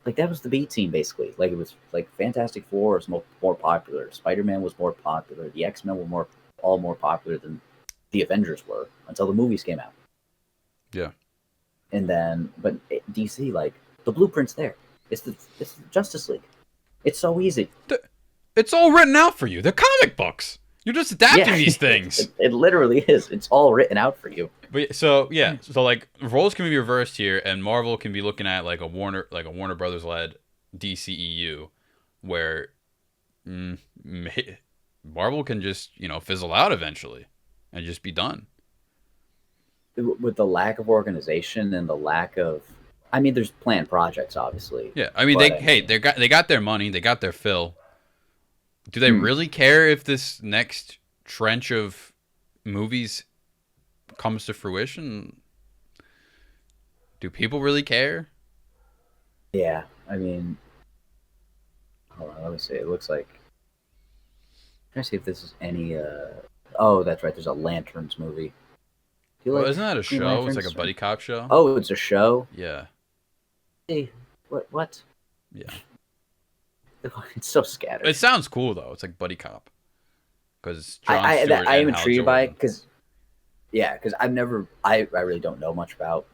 that was the B team basically. Like it was like Fantastic Four was more popular. Spider-Man was more popular. The X-Men were more popular than the Avengers were until the movies came out. Yeah. And then, but DC, like the blueprint's there. It's the Justice League. It's so easy. It's all written out for you. They're comic books. You're just adapting these things. It literally is. It's all written out for you. But so like roles can be reversed here, and Marvel can be looking at like a Warner Brothers led DCEU, where Marvel can just fizzle out eventually, and just be done. With the lack of organization and the lack of, I mean, there's planned projects, obviously. Yeah, I mean, they got their money, they got their fill. Do they really care if this next trench of movies comes to fruition? Do people really care? Yeah, I mean, hold on, let me see. It looks like. Trying to see if this is any. Oh, that's right. There's a Lanterns movie. Isn't that a show? Lanterns? It's like a buddy cop show. Oh, it's a show. Yeah. Hey, what? Yeah. It's so scattered. It sounds cool though. It's like buddy cop. Because I am intrigued by it because I really don't know much about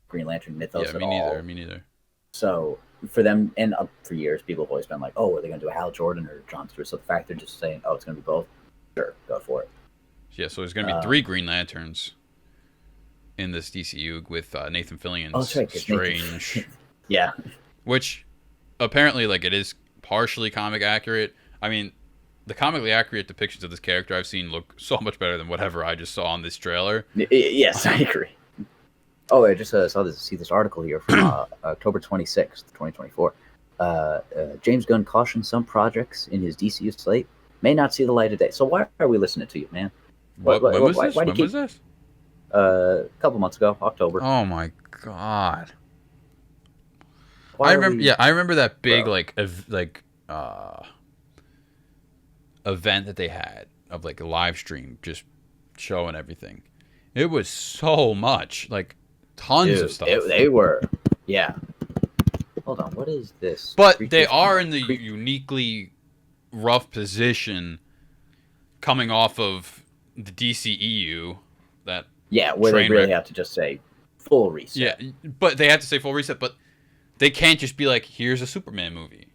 Green Lantern mythos at all. Me neither. So for them, and for years, people have always been like, "Oh, are they going to do a Hal Jordan or John Stewart?" So the fact they're just saying, "Oh, it's going to be both," sure, go for it. Yeah, so there's going to be 3 Green Lanterns in this DCU with Nathan Fillion's Strange. Yeah. Which apparently, like, it is partially comic accurate. I mean, the comically accurate depictions of this character I've seen look so much better than whatever I just saw on this trailer. Yes, I agree. Oh, I just see this article here from October 26th, 2024. James Gunn cautions some projects in his DCU slate may not see the light of day. So why are we listening to you, man? When was this? A couple months ago, October. Oh my god! I remember that big event that they had of like a live stream, just showing everything. It was so much, like tons of stuff. They were, yeah. Hold on, what is this? But they are in the uniquely rough position coming off of the DCEU that. Yeah, where they really have to just say full reset. Yeah, but they have to say full reset, but they can't just be like, here's a Superman movie.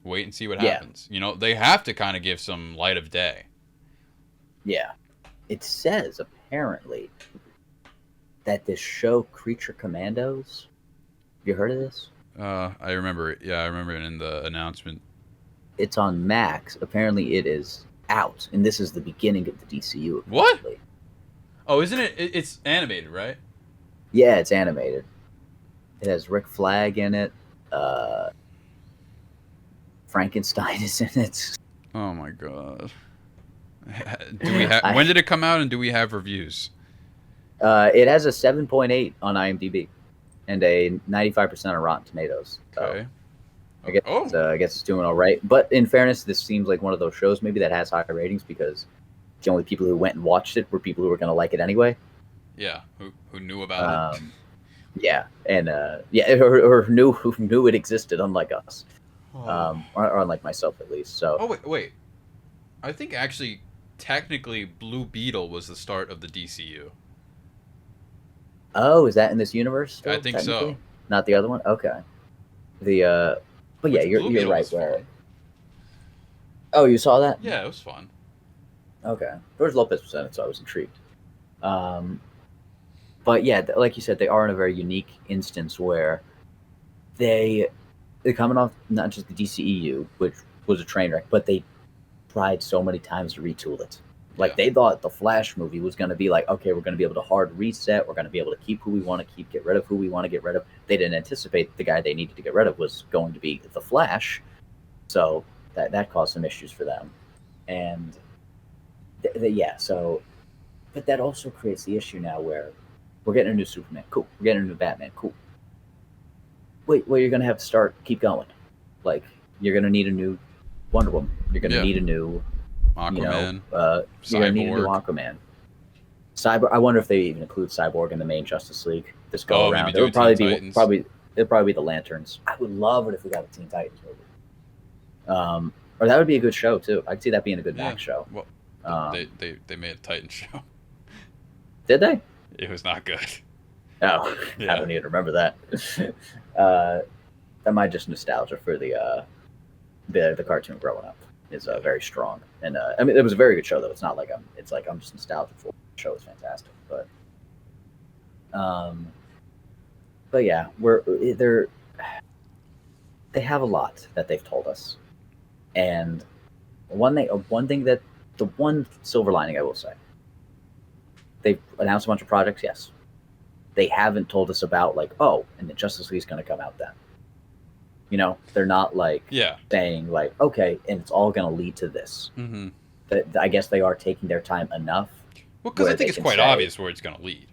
Wait and see what happens. They have to kind of give some light of day. Yeah. It says, apparently, that this show, Creature Commandos, have you heard of this? I remember it. Yeah, I remember it in the announcement. It's on Max. Apparently it is out, and this is the beginning of the DCU. What? Oh, isn't it? It's animated, right? Yeah, it's animated. It has Rick Flag in it. Frankenstein is in it. Oh my god. When did it come out, and do we have reviews? It has a 7.8 on IMDb and a 95% on Rotten Tomatoes. Okay. I guess it's doing all right. But in fairness, this seems like one of those shows maybe that has higher ratings because the only people who went and watched it were people who were going to like it anyway. Yeah, who knew about it. Yeah, and or who knew it existed, unlike us, or unlike myself at least. So. Oh wait, I think actually, technically, Blue Beetle was the start of the DCU. Oh, is that in this universe? Still, I think so. Not the other one. Okay. But yeah, you're right. Where? Oh, you saw that? Yeah, it was fun. Okay, George Lopez was in it, so I was intrigued. But yeah, like you said, they are in a very unique instance where they're coming off not just the DCEU, which was a train wreck, but they tried so many times to retool it. Like they thought the Flash movie was going to be like, okay, we're going to be able to hard reset. We're going to be able to keep who we want to keep, get rid of who we want to get rid of. They didn't anticipate the guy they needed to get rid of was going to be the Flash. So that caused some issues for them. And but that also creates the issue now where we're getting a new Superman. Cool. We're getting a new Batman. Cool. Wait, well, you're going to have to keep going. Like, you're going to need a new Wonder Woman. You're going to need a new Aquaman. You're going to need a new Aquaman. Cyborg. I wonder if they even include Cyborg in the main Justice League this go Oh, around. maybe It would probably Teen be Titans. it'd probably be the Lanterns. I would love it if we got a Teen Titans movie. Or that would be a good show too. I'd see that being a good Max show. Well, they made a Titan show. Did they? It was not good. Oh, Yeah. I don't even remember that. That might just nostalgia for the cartoon growing up is very strong, and I mean it was a very good show though. It's not like I'm just nostalgic for it. The show is fantastic, but yeah, they have a lot that they've told us, and the one silver lining I will say, they've announced a bunch of projects. Yes, they haven't told us about like, oh, and the Justice League's going to come out then. You know, they're not like saying like, okay, and it's all going to lead to this. Mm-hmm. I guess they are taking their time enough. Well, because I think it's quite obvious where it's going to lead.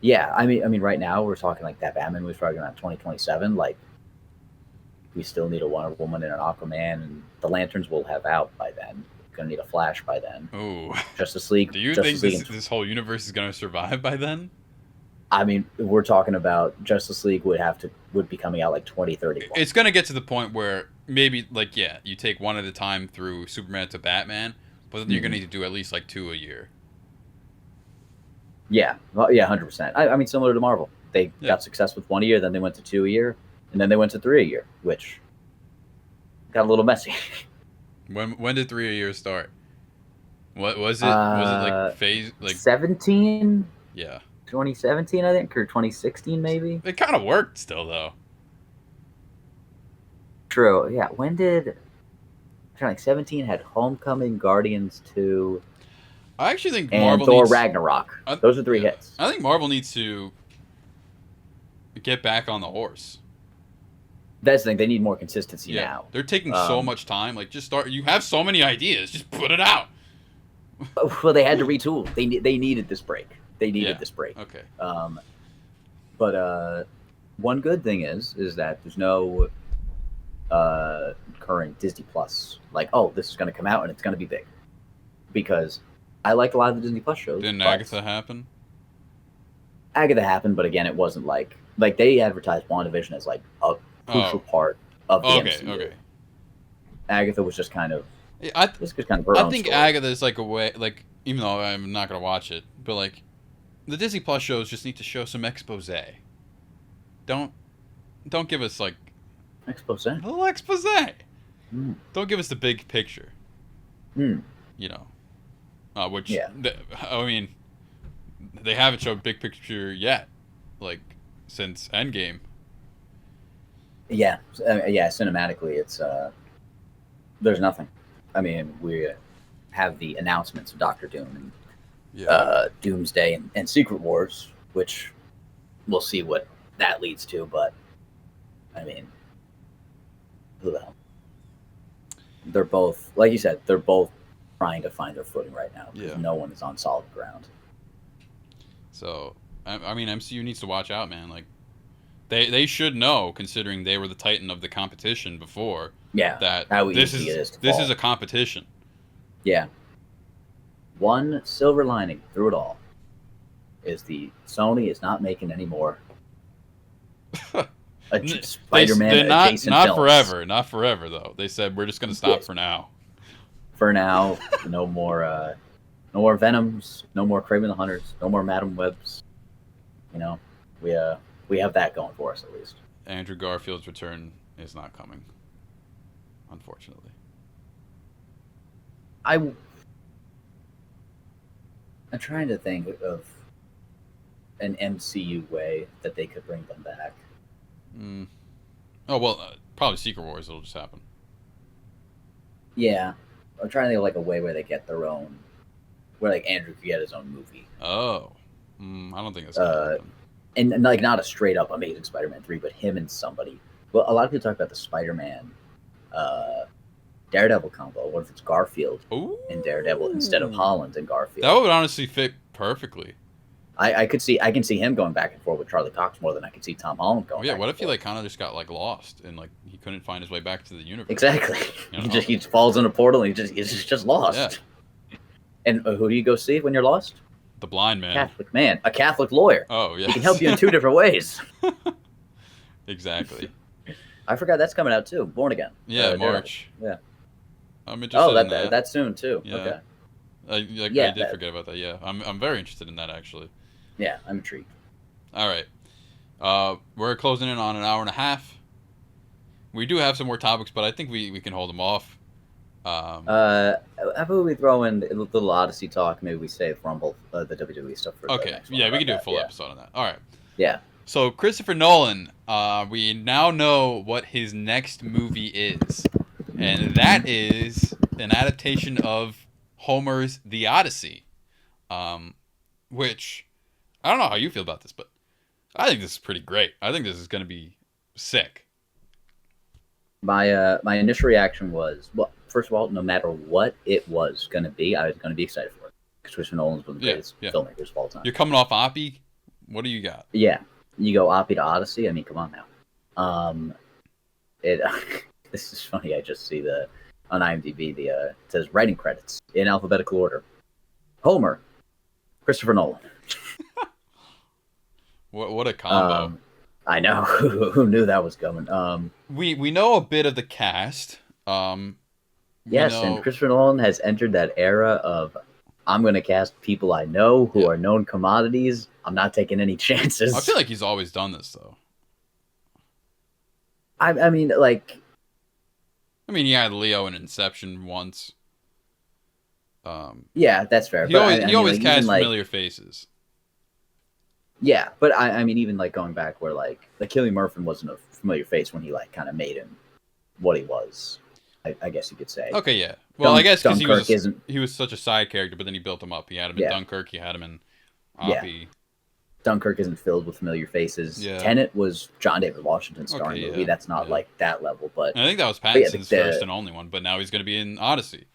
Yeah, I mean, right now we're talking like that Batman was talking about 2027. Like, we still need a Wonder Woman and an Aquaman, and the Lanterns will have out by then. Gonna need a Flash by then. Oh, Justice League. Do you think this whole universe is going to survive by then? I mean, we're talking about Justice League would be coming out like 2031. It's going to get to the point where maybe like you take one at a time through Superman to Batman, but then you're going to need to do at least like 2 a year. Yeah, well, yeah, 100%. I mean, similar to Marvel, they got success with 1 a year, then they went to 2 a year, and then they went to 3 a year, which got a little messy. When did 3 a year start? What was it? Was it like phase like 17? Yeah. 2017, I think, or 2016, maybe. It kind of worked still, though. True. Yeah. When did? Like 17 had Homecoming, Guardians 2. I actually think and Marvel Thor needs, Ragnarok. Those are 3 hits. I think Marvel needs to get back on the horse. That's the thing. They need more consistency now. They're taking so much time. Like, just start. You have so many ideas. Just put it out. Well, they had to retool. They needed this break. They needed this break. Okay. But one good thing is that there's no current Disney Plus. Like, oh, this is going to come out and it's going to be big. Because I like a lot of the Disney Plus shows. Didn't Agatha happen? Agatha happened, but again, it wasn't like they advertised WandaVision as like a crucial part of the MCU. Okay. Agatha was just kind of. This is kind of her I own think story. Agatha is like a way, like, even though I'm not gonna watch it, but like, the Disney Plus shows just need to show some expose. Don't give us like expose. A little expose. Don't give us the big picture. You know, which I mean, they haven't shown big picture yet, like since Endgame. Yeah, cinematically, it's there's nothing. I mean, we have the announcements of Doctor Doom and Doomsday and Secret Wars, which we'll see what that leads to. But I mean, who the hell? They're both, like you said, they're both trying to find their footing right now because no one is on solid ground. So, I mean, MCU needs to watch out, man. Like, they should know, considering they were the titan of the competition before. Yeah, that this is a competition. Yeah. One silver lining through it all is the Sony is not making any more Spider-Man adjacent not films. forever, not forever though. They said we're just going to stop for now. For now, no more Venoms, no more Kraven the Hunters, no more Madam Webs. You know, we have that going for us at least. Andrew Garfield's return is not coming, unfortunately. I'm trying to think of an MCU way that they could bring them back. Oh, well, probably Secret Wars. It'll just happen. Yeah. I'm trying to think of like a way where they get their own, where like Andrew could get his own movie. Oh. I don't think that's going to happen. And like not a straight up Amazing Spider-Man 3, but him and somebody. Well, a lot of people talk about the Spider-Man Daredevil combo. What if it's Garfield and Daredevil instead of Holland and Garfield? That would honestly fit perfectly. I can see him going back and forth with Charlie Cox more than I could see Tom Holland going. Yeah, what if he like kind of just got like lost and like he couldn't find his way back to the universe? Exactly. You know? He falls in a portal and he's just lost. Yeah. And who do you go see when you're lost? The blind man. Catholic man. A Catholic lawyer. Oh, yeah. He can help you in 2 different ways. Exactly. I forgot that's coming out too. Born Again. Yeah, March. Yeah. I'm interested in that. That's soon too. Yeah. Okay. I did forget about that. Yeah, I'm very interested in that actually. Yeah, I'm intrigued. All right. We're closing in on an hour and a half. We do have some more topics, but I think we can hold them off. How about we throw in a little Odyssey talk? Maybe we save Rumble, the WWE stuff for the next one. Yeah, we can do a full episode on that. All right. Yeah. So Christopher Nolan, we now know what his next movie is, and that is an adaptation of Homer's The Odyssey, which I don't know how you feel about this, but I think this is pretty great. I think this is going to be sick. My initial reaction was, well, first of all, no matter what it was going to be, I was going to be excited for it. Because Christopher Nolan's one of the greatest filmmakers of all time. You're coming off Oppie. What do you got? Yeah. You go Oppie to Odyssey. I mean, come on now. This is funny. I just see on IMDb, it says writing credits in alphabetical order. Homer, Christopher Nolan. What a combo. I know. Who knew that was coming? We know a bit of the cast. Yes, and Christopher Nolan has entered that era of, I'm going to cast people I know who are known commodities. I'm not taking any chances. I feel like he's always done this, though. I mean, he had Leo in Inception once. Yeah, that's fair. He always cast familiar faces. Yeah, but I mean, even going back where Cillian Murphy wasn't a familiar face when he kind of made him what he was. I guess you could say. Okay, yeah. Well, I guess because he was such a side character, but then he built him up. He had him in Dunkirk. He had him in Oppie. Yeah. Dunkirk isn't filled with familiar faces. Yeah. Tenet was John David Washington starring movie. That's not that level, but and I think that was Pattinson's first and only one. But now he's going to be in Odyssey.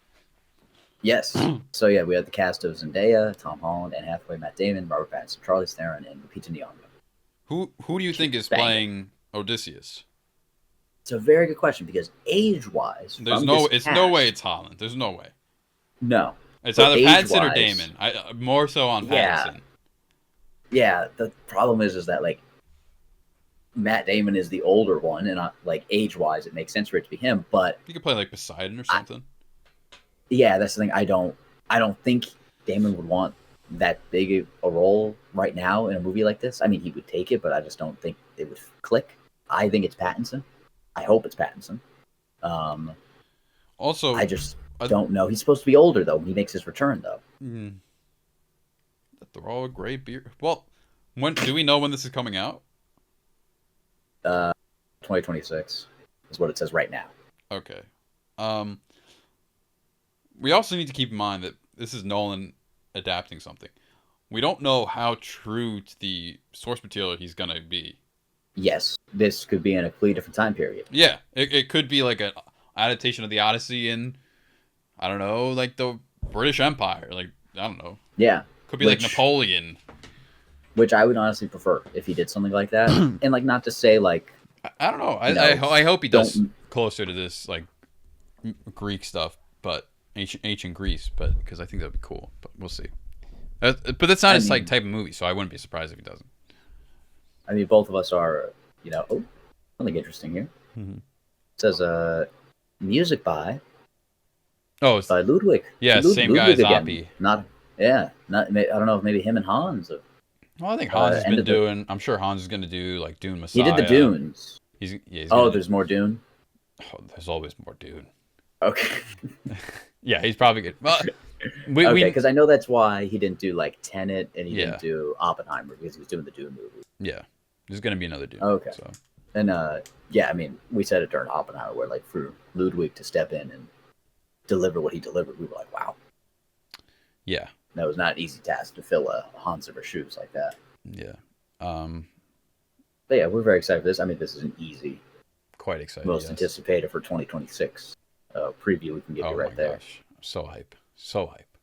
Yes. So yeah, we had the cast of Zendaya, Tom Holland, Anne Hathaway, Matt Damon, Robert Pattinson, Charlize Theron, and Lupita Nyong'o. Who do you think is playing Odysseus? It's a very good question because age-wise, it's no way it's Holland. There's no way. No. It's either Pattinson or Damon. More so on Pattinson. Yeah. The problem is that Matt Damon is the older one, and age-wise, it makes sense for it to be him. But you could play Poseidon or something. Yeah, that's the thing. I don't think Damon would want that big a role right now in a movie like this. I mean, he would take it, but I just don't think it would click. I think it's Pattinson. I hope it's Pattinson. Also, I just don't know. He's supposed to be older though when he makes his return, though. They're all a gray beard. Well, do we know when this is coming out? 2026 is what it says right now. Okay. We also need to keep in mind that this is Nolan adapting something. We don't know how true to the source material he's going to be. Yes, this could be in a completely different time period. Yeah, it could be an adaptation of the Odyssey in, I don't know, the British Empire. I don't know. Yeah. Could be Napoleon. Which I would honestly prefer if he did something like that. And not to say I don't know. I hope he does closer to this Greek stuff, but ancient Greece, but because I think that'd be cool. But we'll see. But that's not his type of movie, so I wouldn't be surprised if he doesn't. I mean, both of us are, something interesting here. Mm-hmm. It says, music by Ludwig. Yeah, same Ludwig guy as again. Oppie. I don't know if maybe him and Hans. Well, I think Hans has been doing. I'm sure Hans is going to do Dune Messiah. He did the Dunes. He's there's more Dune. Oh, there's always more Dune. Okay. Yeah, he's probably good. Well, because I know that's why he didn't do Tenet and he didn't do Oppenheimer because he was doing the Dune movie. Yeah, there's going to be another Dune. Okay. So. And I mean, we said it during Oppenheimer where for Ludwig to step in and deliver what he delivered, we were like, wow. Yeah. That was not an easy task to fill a Hans Zimmer shoes like that. Yeah. But yeah, we're very excited for this. I mean, this is an easy, quite excited, most anticipated for 2026 preview we can give you right there. Gosh. So hype.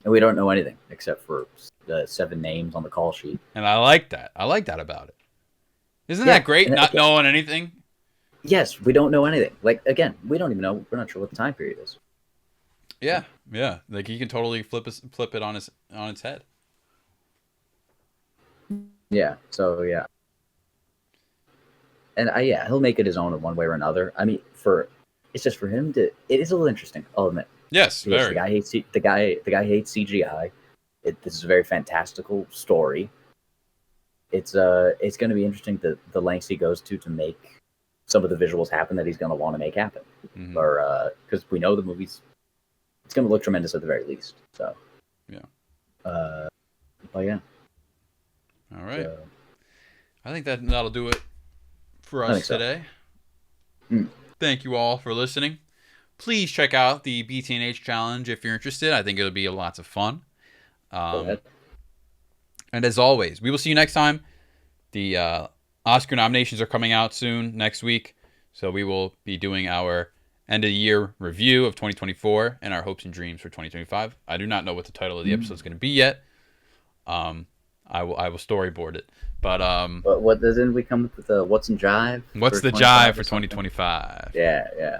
And we don't know anything except for the 7 names on the call sheet. And I like that. I like that about it. Isn't that great? Not knowing anything. Yes, we don't know anything. Again, we don't even know. We're not sure what the time period is. Yeah. He can totally flip it on its head. Yeah. So yeah. And he'll make it his own in one way or another. I mean, it's just for him to. It is a little interesting. I'll admit. Yes, Yes, very. the guy hates CGI. This is a very fantastical story. It's going to be interesting the lengths he goes to make some of the visuals happen that he's going to want to make happen, or because we know the movie's it's going to look tremendous at the very least. So yeah. But yeah. All right. So, I think that'll do it for us today. Thank you all for listening. Please check out the BT&H challenge if you're interested. I think it'll be lots of fun. And as always, we will see you next time. The Oscar nominations are coming out soon, next week. So we will be doing our end of the year review of 2024 and our hopes and dreams for 2025. I do not know what the title of the episode is going to be yet. I will storyboard it. But what doesn't we come up with the what's in jive? What's the jive for 2025? Yeah.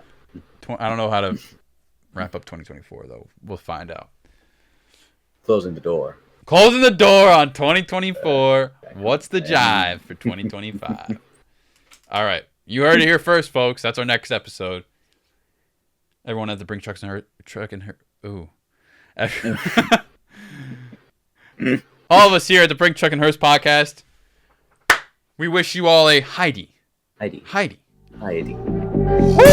I don't know how to wrap up 2024 though. We'll find out. Closing the door. Closing the door on 2024. What's the jive for 2025? All right. You heard it here first, folks. That's our next episode. Everyone has to bring truck and her. Ooh. All of us here at the Brinx Truck and Hearse podcast, we wish you all a Heidi. Heidi. Heidi. Heidi. Woo!